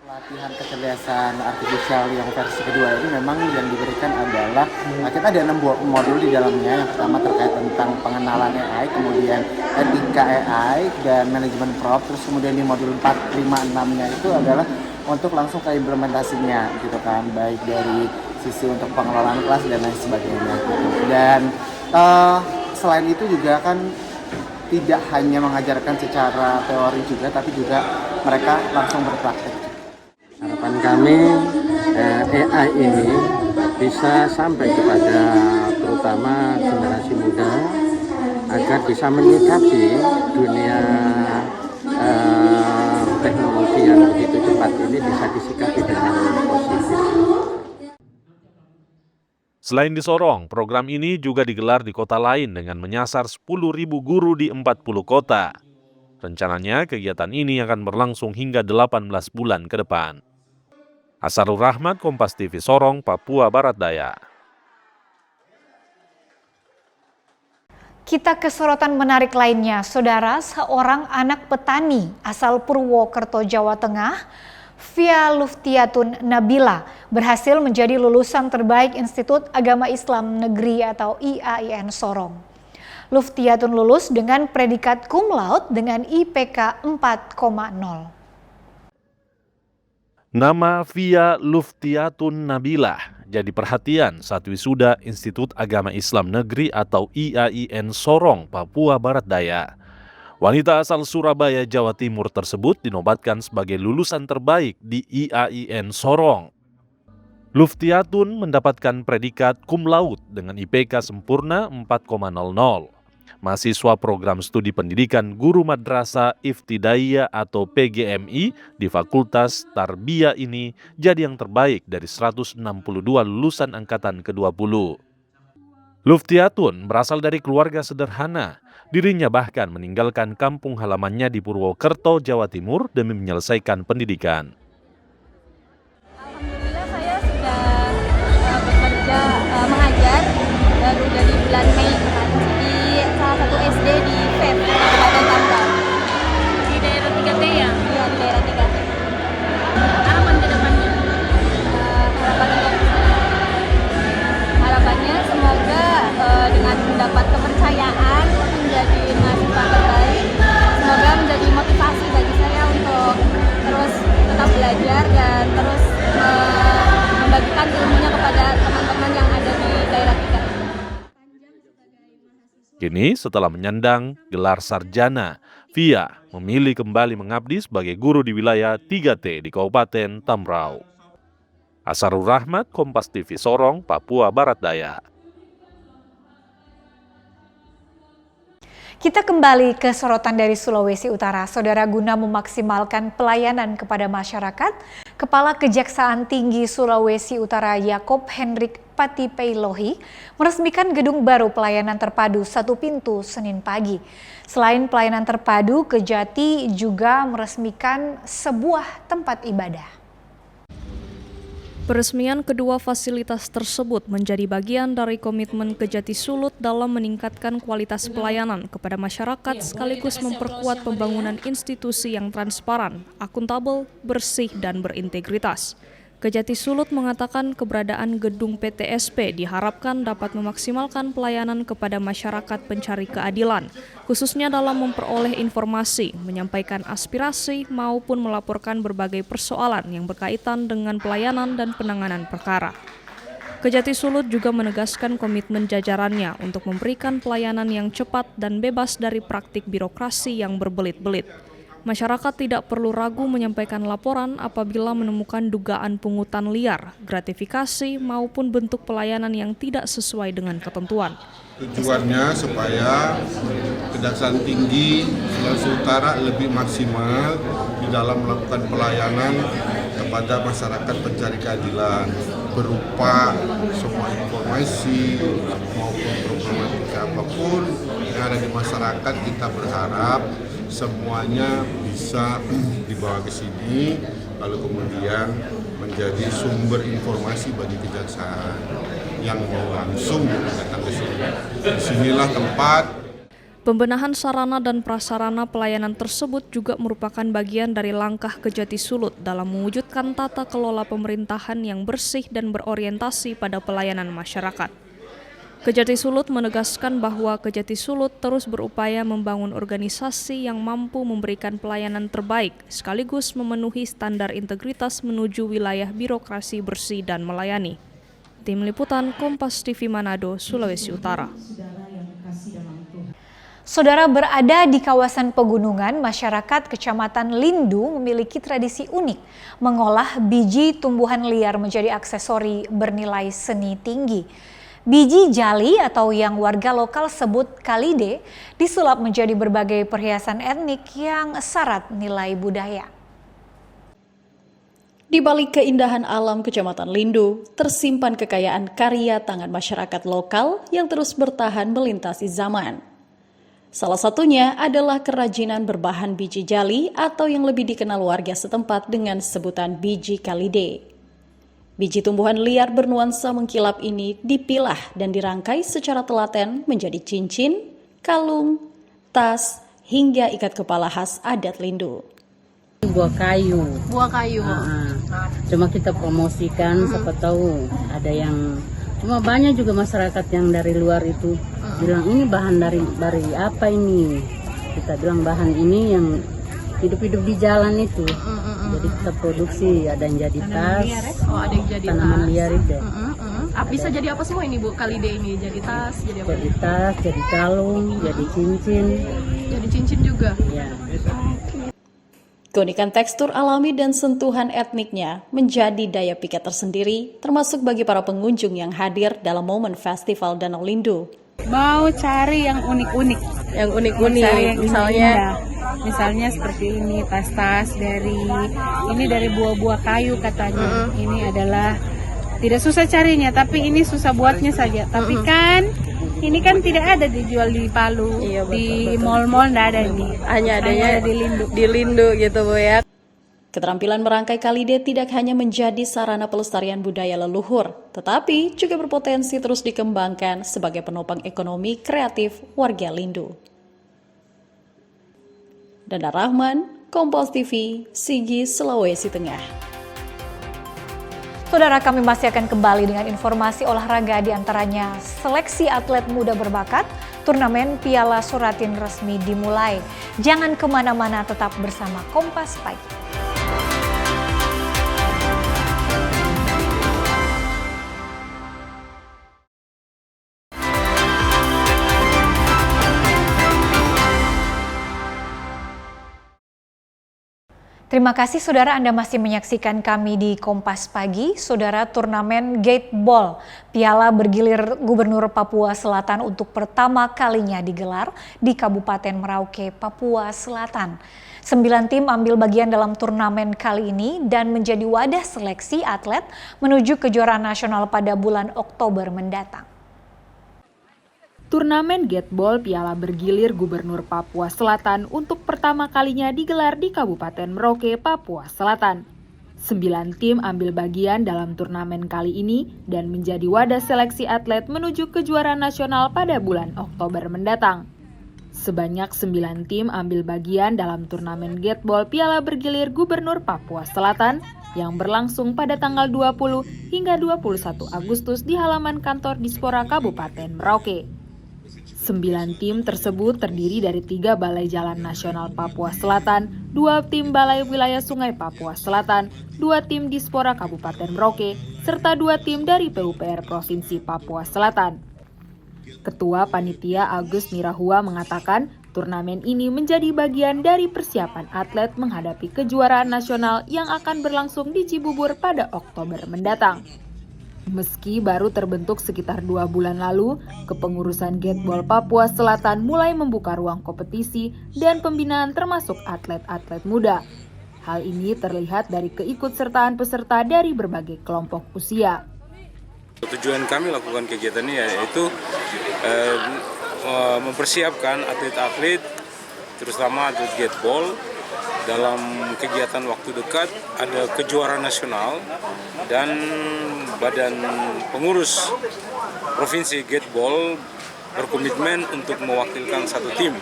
Pelatihan kecerdasan artifisial yang versi kedua ini memang yang diberikan adalah kita ada 6 modul di dalamnya. Yang pertama terkait tentang pengenalan AI, kemudian etika AI dan manajemen prompt. Terus kemudian di modul 4, 5, 6-nya itu adalah untuk langsung ke implementasinya gitu kan, baik dari sisi untuk pengelolaan kelas dan lain sebagainya gitu. Dan selain itu juga kan tidak hanya mengajarkan secara teori juga, tapi juga mereka langsung berpraktek. Harapan kami AI ini bisa sampai kepada terutama generasi muda agar bisa menyikapi dunia teknologi yang begitu cepat ini bisa disikapi dengan positif. Selain di Sorong, program ini juga digelar di kota lain dengan menyasar 10.000 guru di 40 kota. Rencananya kegiatan ini akan berlangsung hingga 18 bulan ke depan. Asarul Rahmat, Kompas TV Sorong, Papua Barat Daya. Kita ke sorotan menarik lainnya, Saudara. Seorang anak petani asal Purwokerto, Jawa Tengah, Via Luftiatun Nabila berhasil menjadi lulusan terbaik Institut Agama Islam Negeri atau IAIN Sorong. Luftiatun lulus dengan predikat cum laude dengan IPK 4,0. Nama Via Luftiatun Nabila jadi perhatian saat wisuda Institut Agama Islam Negeri atau IAIN Sorong, Papua Barat Daya. Wanita asal Surabaya, Jawa Timur tersebut dinobatkan sebagai lulusan terbaik di IAIN Sorong. Luftiatun mendapatkan predikat cum laude dengan IPK sempurna 4,00. Mahasiswa program studi pendidikan guru madrasah Iftidaiyah atau PGMI di Fakultas Tarbiyah ini jadi yang terbaik dari 162 lulusan angkatan ke-20. Luftiatun berasal dari keluarga sederhana. Dirinya bahkan meninggalkan kampung halamannya di Purwokerto, Jawa Timur demi menyelesaikan pendidikan. Alhamdulillah saya sudah bekerja mengajar baru dari bulan Mei kemarin di salah satu SD di FEB, Kabupaten Tambrau. Di daerah 3T ya? Iya, di daerah 3T. Harapan ke depannya? Harapannya semoga dengan mendapat kepercayaan menjadi mahasiswa terbaik, semoga menjadi motivasi bagi saya untuk terus tetap belajar dan terus membagikan ilmunya kepada teman-teman yang ada di daerah kita. Kini setelah menyandang gelar sarjana, Via memilih kembali mengabdi sebagai guru di wilayah 3T di Kabupaten Tambrau. Asarul Rahmat, Kompas TV Sorong, Papua Barat Daya. Kita kembali ke sorotan dari Sulawesi Utara. Saudara, guna memaksimalkan pelayanan kepada masyarakat, Kepala Kejaksaan Tinggi Sulawesi Utara Yakob Hendrik Patipeilohi meresmikan gedung baru pelayanan terpadu satu pintu Senin pagi. Selain pelayanan terpadu, Kejati juga meresmikan sebuah tempat ibadah. Peresmian kedua fasilitas tersebut menjadi bagian dari komitmen Kejati Sulut dalam meningkatkan kualitas pelayanan kepada masyarakat sekaligus memperkuat pembangunan institusi yang transparan, akuntabel, bersih, dan berintegritas. Kejati Sulut mengatakan keberadaan gedung PTSP diharapkan dapat memaksimalkan pelayanan kepada masyarakat pencari keadilan, khususnya dalam memperoleh informasi, menyampaikan aspirasi, maupun melaporkan berbagai persoalan yang berkaitan dengan pelayanan dan penanganan perkara. Kejati Sulut juga menegaskan komitmen jajarannya untuk memberikan pelayanan yang cepat dan bebas dari praktik birokrasi yang berbelit-belit. Masyarakat tidak perlu ragu menyampaikan laporan apabila menemukan dugaan pungutan liar, gratifikasi, maupun bentuk pelayanan yang tidak sesuai dengan ketentuan. Tujuannya supaya Kejaksaan Tinggi Sulawesi Utara lebih maksimal di dalam melakukan pelayanan kepada masyarakat pencari keadilan berupa semua informasi maupun problematika apapun yang ada di masyarakat. Kita berharap semuanya bisa dibawa ke sini, lalu kemudian menjadi sumber informasi bagi kejaksaan yang mau langsung datang ke sini. Disinilah tempat. Pembenahan sarana dan prasarana pelayanan tersebut juga merupakan bagian dari langkah Kejati Sulut dalam mewujudkan tata kelola pemerintahan yang bersih dan berorientasi pada pelayanan masyarakat. Kejati Sulut menegaskan bahwa Kejati Sulut terus berupaya membangun organisasi yang mampu memberikan pelayanan terbaik sekaligus memenuhi standar integritas menuju wilayah birokrasi bersih dan melayani. Tim Liputan Kompas TV Manado, Sulawesi Utara. Saudara, berada di kawasan pegunungan, masyarakat Kecamatan Lindu memiliki tradisi unik mengolah biji tumbuhan liar menjadi aksesori bernilai seni tinggi. Biji jali atau yang warga lokal sebut kalide disulap menjadi berbagai perhiasan etnik yang syarat nilai budaya. Di balik keindahan alam Kecamatan Lindu, tersimpan kekayaan karya tangan masyarakat lokal yang terus bertahan melintasi zaman. Salah satunya adalah kerajinan berbahan biji jali atau yang lebih dikenal warga setempat dengan sebutan biji kalide. Biji tumbuhan liar bernuansa mengkilap ini dipilah dan dirangkai secara telaten menjadi cincin, kalung, tas, hingga ikat kepala khas adat Lindu. Buah kayu. Buah kayu. Cuma kita promosikan, siapa tahu ada yang, cuma banyak juga masyarakat yang dari luar itu bilang ini bahan dari apa ini. Kita bilang bahan ini yang hidup-hidup di jalan itu. Jadi kita produksi, ada yang jadi tas, ada yang jadi tanaman tas. liar itu. Bisa jadi apa semua ini Bu, Kalide ini? Jadi tas, jadi apa? Jadi tas, jadi kalung, jadi cincin. Jadi cincin juga? Ya. Keunikan tekstur alami dan sentuhan etniknya menjadi daya pikat tersendiri, termasuk bagi para pengunjung yang hadir dalam momen Festival Danau Lindu. Mau cari yang unik-unik. Yang unik-unik, misalnya seperti ini, tas-tas dari buah-buah kayu katanya. Ini adalah tidak susah carinya, tapi ini susah buatnya saja. Tapi kan ini kan tidak ada dijual di Palu, di mall-mall tidak ada ini. Hanya adanya di Lindu gitu Bu ya. Keterampilan merangkai Kalide tidak hanya menjadi sarana pelestarian budaya leluhur, tetapi juga berpotensi terus dikembangkan sebagai penopang ekonomi kreatif warga Lindu. Dana Rahman, Kompas TV, Sigi, Sulawesi Tengah. Saudara, kami masih akan kembali dengan informasi olahraga, diantaranya seleksi atlet muda berbakat, turnamen Piala Suratin resmi dimulai. Jangan kemana-mana, tetap bersama Kompas Pagi. Terima kasih saudara, Anda masih menyaksikan kami di Kompas Pagi. Saudara, turnamen Gateball Piala Bergilir Gubernur Papua Selatan untuk pertama kalinya digelar di Kabupaten Merauke, Papua Selatan. 9 tim ambil bagian dalam turnamen kali ini dan menjadi wadah seleksi atlet menuju kejuaraan nasional pada bulan Oktober mendatang. Turnamen Gateball Piala Bergilir Gubernur Papua Selatan untuk pertama kalinya digelar di Kabupaten Merauke, Papua Selatan. 9 tim ambil bagian dalam turnamen kali ini dan menjadi wadah seleksi atlet menuju kejuaraan nasional pada bulan Oktober mendatang. Sebanyak 9 tim ambil bagian dalam turnamen Gateball Piala Bergilir Gubernur Papua Selatan yang berlangsung pada tanggal 20 hingga 21 Agustus di halaman kantor Dispora Kabupaten Merauke. 9 tim tersebut terdiri dari 3 Balai Jalan Nasional Papua Selatan, 2 tim Balai Wilayah Sungai Papua Selatan, 2 tim Dispora Kabupaten Merauke, serta 2 tim dari PUPR Provinsi Papua Selatan. Ketua Panitia Agus Nirahua mengatakan turnamen ini menjadi bagian dari persiapan atlet menghadapi kejuaraan nasional yang akan berlangsung di Cibubur pada Oktober mendatang. Meski baru terbentuk sekitar 2 bulan lalu, kepengurusan Gateball Papua Selatan mulai membuka ruang kompetisi dan pembinaan termasuk atlet-atlet muda. Hal ini terlihat dari keikutsertaan peserta dari berbagai kelompok usia. Tujuan kami lakukan kegiatan ini yaitu mempersiapkan atlet-atlet, terutama atlet Gateball, dalam kegiatan waktu dekat ada kejuaraan nasional dan Badan Pengurus Provinsi Gateball berkomitmen untuk mewakilkan satu tim.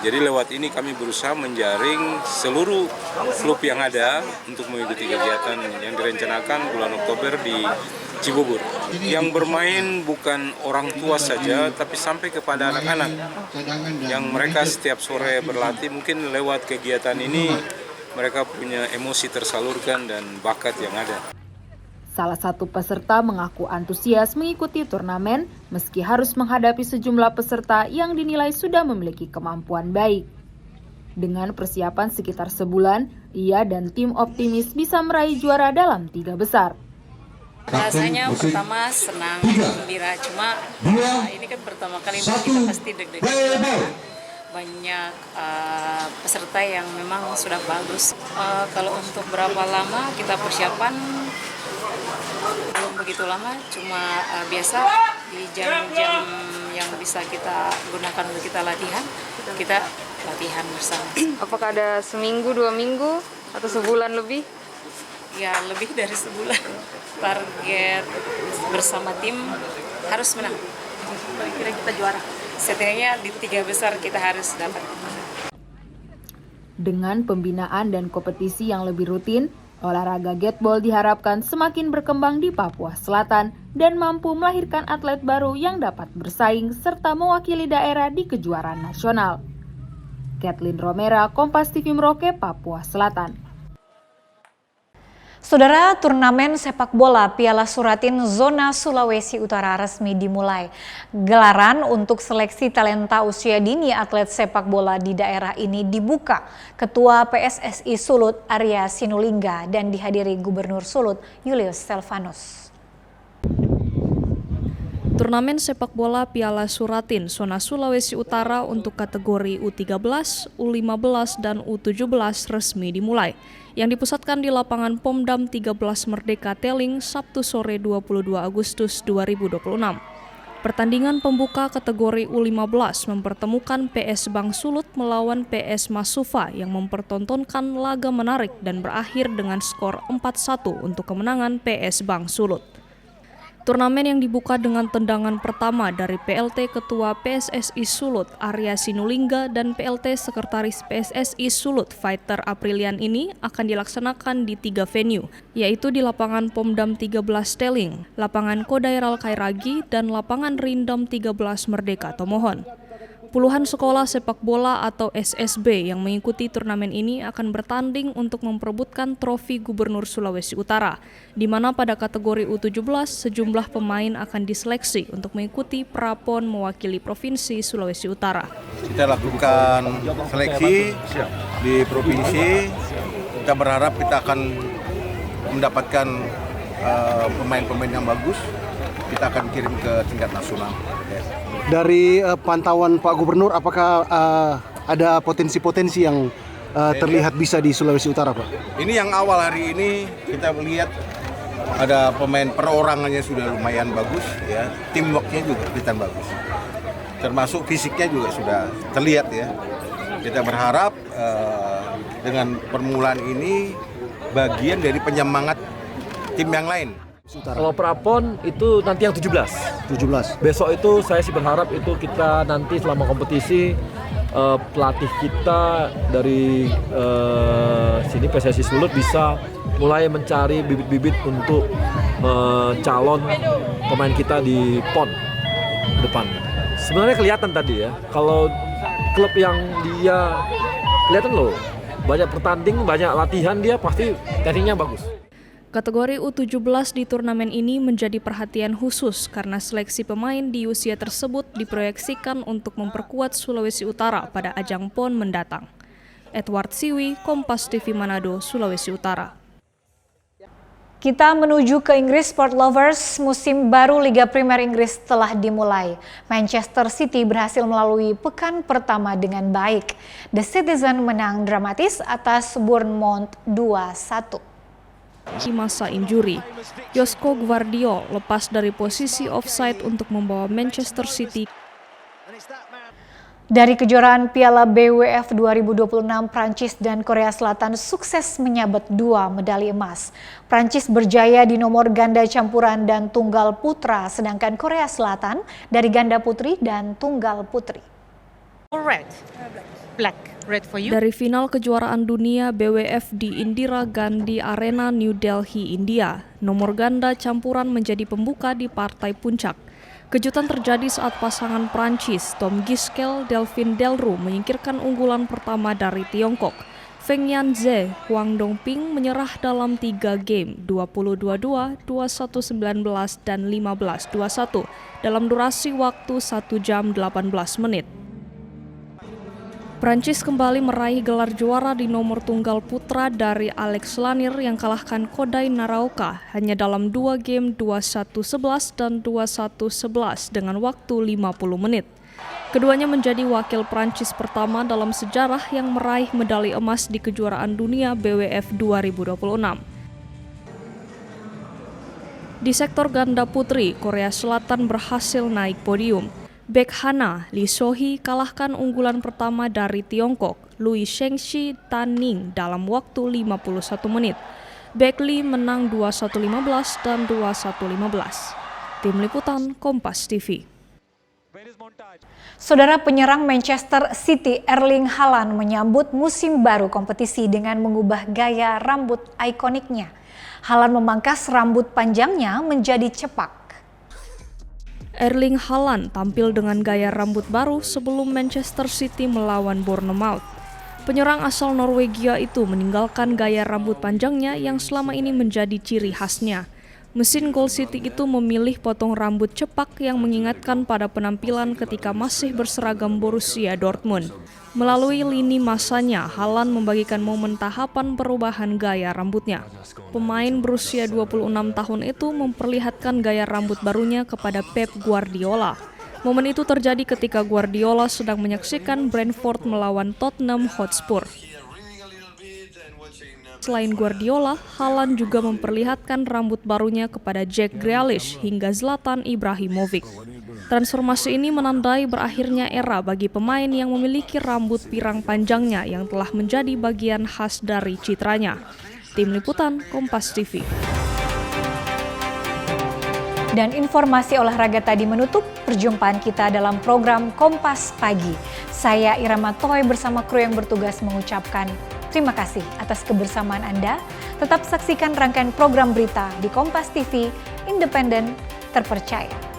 Jadi lewat ini kami berusaha menjaring seluruh klub yang ada untuk mengikuti kegiatan yang direncanakan bulan Oktober di Cibubur. Yang bermain bukan orang tua saja, tapi sampai kepada anak-anak yang mereka setiap sore berlatih. Mungkin lewat kegiatan ini mereka punya emosi tersalurkan dan bakat yang ada. Salah satu peserta mengaku antusias mengikuti turnamen meski harus menghadapi sejumlah peserta yang dinilai sudah memiliki kemampuan baik. Dengan persiapan sekitar sebulan, ia dan tim optimis bisa meraih juara dalam 3 besar. Rasanya pertama senang, gembira, cuma ini kan pertama kali kita pasti deg-degan. Banyak peserta yang memang sudah bagus. Kalau untuk berapa lama kita persiapan belum begitu lama, cuma biasa di jam-jam yang bisa kita gunakan untuk kita latihan bersama. Apakah ada seminggu, 2 minggu, atau sebulan lebih? Ya lebih dari sebulan. Target bersama tim harus menang. Kira-kira kita juara. Setidaknya di 3 besar kita harus dapat. Dengan pembinaan dan kompetisi yang lebih rutin, olahraga gateball diharapkan semakin berkembang di Papua Selatan dan mampu melahirkan atlet baru yang dapat bersaing serta mewakili daerah di kejuaraan nasional. Kathleen Romera, Kompas TV Merauke, Papua Selatan. Saudara, turnamen sepak bola Piala Suratin Zona Sulawesi Utara resmi dimulai. Gelaran untuk seleksi talenta usia dini atlet sepak bola di daerah ini dibuka Ketua PSSI Sulut Arya Sinulinga dan dihadiri Gubernur Sulut Julius Selvanus. Turnamen sepak bola Piala Suratin Zona Sulawesi Utara untuk kategori U13, U15, dan U17 resmi dimulai, yang dipusatkan di lapangan Pomdam 13 Merdeka Teling Sabtu sore 22 Agustus 2026. Pertandingan pembuka kategori U15 mempertemukan PS Bank Sulut melawan PS Masufa yang mempertontonkan laga menarik dan berakhir dengan skor 4-1 untuk kemenangan PS Bank Sulut. Turnamen yang dibuka dengan tendangan pertama dari PLT Ketua PSSI Sulut Arya Sinulinga dan PLT Sekretaris PSSI Sulut Fighter Aprilian ini akan dilaksanakan di 3 venue, yaitu di lapangan Pomdam 13 Teling, lapangan Kodairal Kairagi, dan lapangan Rindam 13 Merdeka Tomohon. Puluhan sekolah sepak bola atau SSB yang mengikuti turnamen ini akan bertanding untuk memperebutkan trofi Gubernur Sulawesi Utara, di mana pada kategori U17 sejumlah pemain akan diseleksi untuk mengikuti prapon mewakili Provinsi Sulawesi Utara. Kita lakukan seleksi di provinsi, kita berharap kita akan mendapatkan pemain-pemain yang bagus, kita akan kirim ke tingkat nasional. Dari pantauan Pak Gubernur, apakah ada potensi-potensi yang terlihat bisa di Sulawesi Utara, Pak? Ini yang awal hari ini kita melihat ada pemain perorangannya sudah lumayan bagus, ya, teamworknya juga kelihatan bagus, termasuk fisiknya juga sudah terlihat, ya. Kita berharap dengan permulaan ini bagian dari penyemangat tim yang lain. Kalau prapon itu nanti yang 17. Besok itu saya sih berharap itu kita nanti selama kompetisi pelatih kita dari sini PSSI Sulut bisa mulai mencari bibit-bibit untuk calon pemain kita di PON depan. Sebenarnya kelihatan tadi ya, kalau klub yang dia kelihatan loh, banyak pertanding, banyak latihan, dia pasti tekniknya bagus. Kategori U17 di turnamen ini menjadi perhatian khusus karena seleksi pemain di usia tersebut diproyeksikan untuk memperkuat Sulawesi Utara pada ajang PON mendatang. Edward Siwi, Kompas TV Manado, Sulawesi Utara. Kita menuju ke Inggris. Sport lovers, musim baru Liga Primer Inggris telah dimulai. Manchester City berhasil melalui pekan pertama dengan baik. The Citizen menang dramatis atas Bournemouth 2-1. Di masa injuri, Josko Gvardiol lepas dari posisi offside untuk membawa Manchester City. Dari kejuaraan Piala BWF 2026, Prancis dan Korea Selatan sukses menyabet 2 medali emas. Prancis berjaya di nomor ganda campuran dan tunggal putra, sedangkan Korea Selatan dari ganda putri dan tunggal putri. Dari final kejuaraan dunia BWF di Indira Gandhi Arena, New Delhi, India, nomor ganda campuran menjadi pembuka di partai puncak. Kejutan terjadi saat pasangan Prancis Tom Giskel, Delphine Delru menyingkirkan unggulan pertama dari Tiongkok. Feng Yanze, Huang Dongping menyerah dalam 3 game, 20-22, 21-19, dan 15-21 dalam durasi waktu 1 jam 18 menit. Prancis kembali meraih gelar juara di nomor tunggal putra dari Alex Lanier yang kalahkan Kodai Naraoka hanya dalam 2 game 21-11 dan 21-11 dengan waktu 50 menit. Keduanya menjadi wakil Prancis pertama dalam sejarah yang meraih medali emas di kejuaraan dunia BWF 2026. Di sektor ganda putri, Korea Selatan berhasil naik podium. Bek Hana, Lee So-hee kalahkan unggulan pertama dari Tiongkok, Lui Shengxi Tan-ning dalam waktu 51 menit. Bek Lee menang 21-15 dan 21-15. Tim Liputan Kompas TV. Saudara, penyerang Manchester City Erling Haaland menyambut musim baru kompetisi dengan mengubah gaya rambut ikoniknya. Haaland memangkas rambut panjangnya menjadi cepak. Erling Haaland tampil dengan gaya rambut baru sebelum Manchester City melawan Bournemouth. Penyerang asal Norwegia itu meninggalkan gaya rambut panjangnya yang selama ini menjadi ciri khasnya. Mesin gol City itu memilih potong rambut cepak yang mengingatkan pada penampilan ketika masih berseragam Borussia Dortmund. Melalui lini masanya, Haaland membagikan momen tahapan perubahan gaya rambutnya. Pemain berusia 26 tahun itu memperlihatkan gaya rambut barunya kepada Pep Guardiola. Momen itu terjadi ketika Guardiola sedang menyaksikan Brentford melawan Tottenham Hotspur. Selain Guardiola, Haaland juga memperlihatkan rambut barunya kepada Jack Grealish hingga Zlatan Ibrahimovic. Transformasi ini menandai berakhirnya era bagi pemain yang memiliki rambut pirang panjangnya yang telah menjadi bagian khas dari citranya. Tim Liputan Kompas TV. Dan informasi olahraga tadi menutup perjumpaan kita dalam program Kompas Pagi. Saya Irama Toy bersama kru yang bertugas mengucapkan terima kasih atas kebersamaan Anda. Tetap saksikan rangkaian program berita di Kompas TV, independen, terpercaya.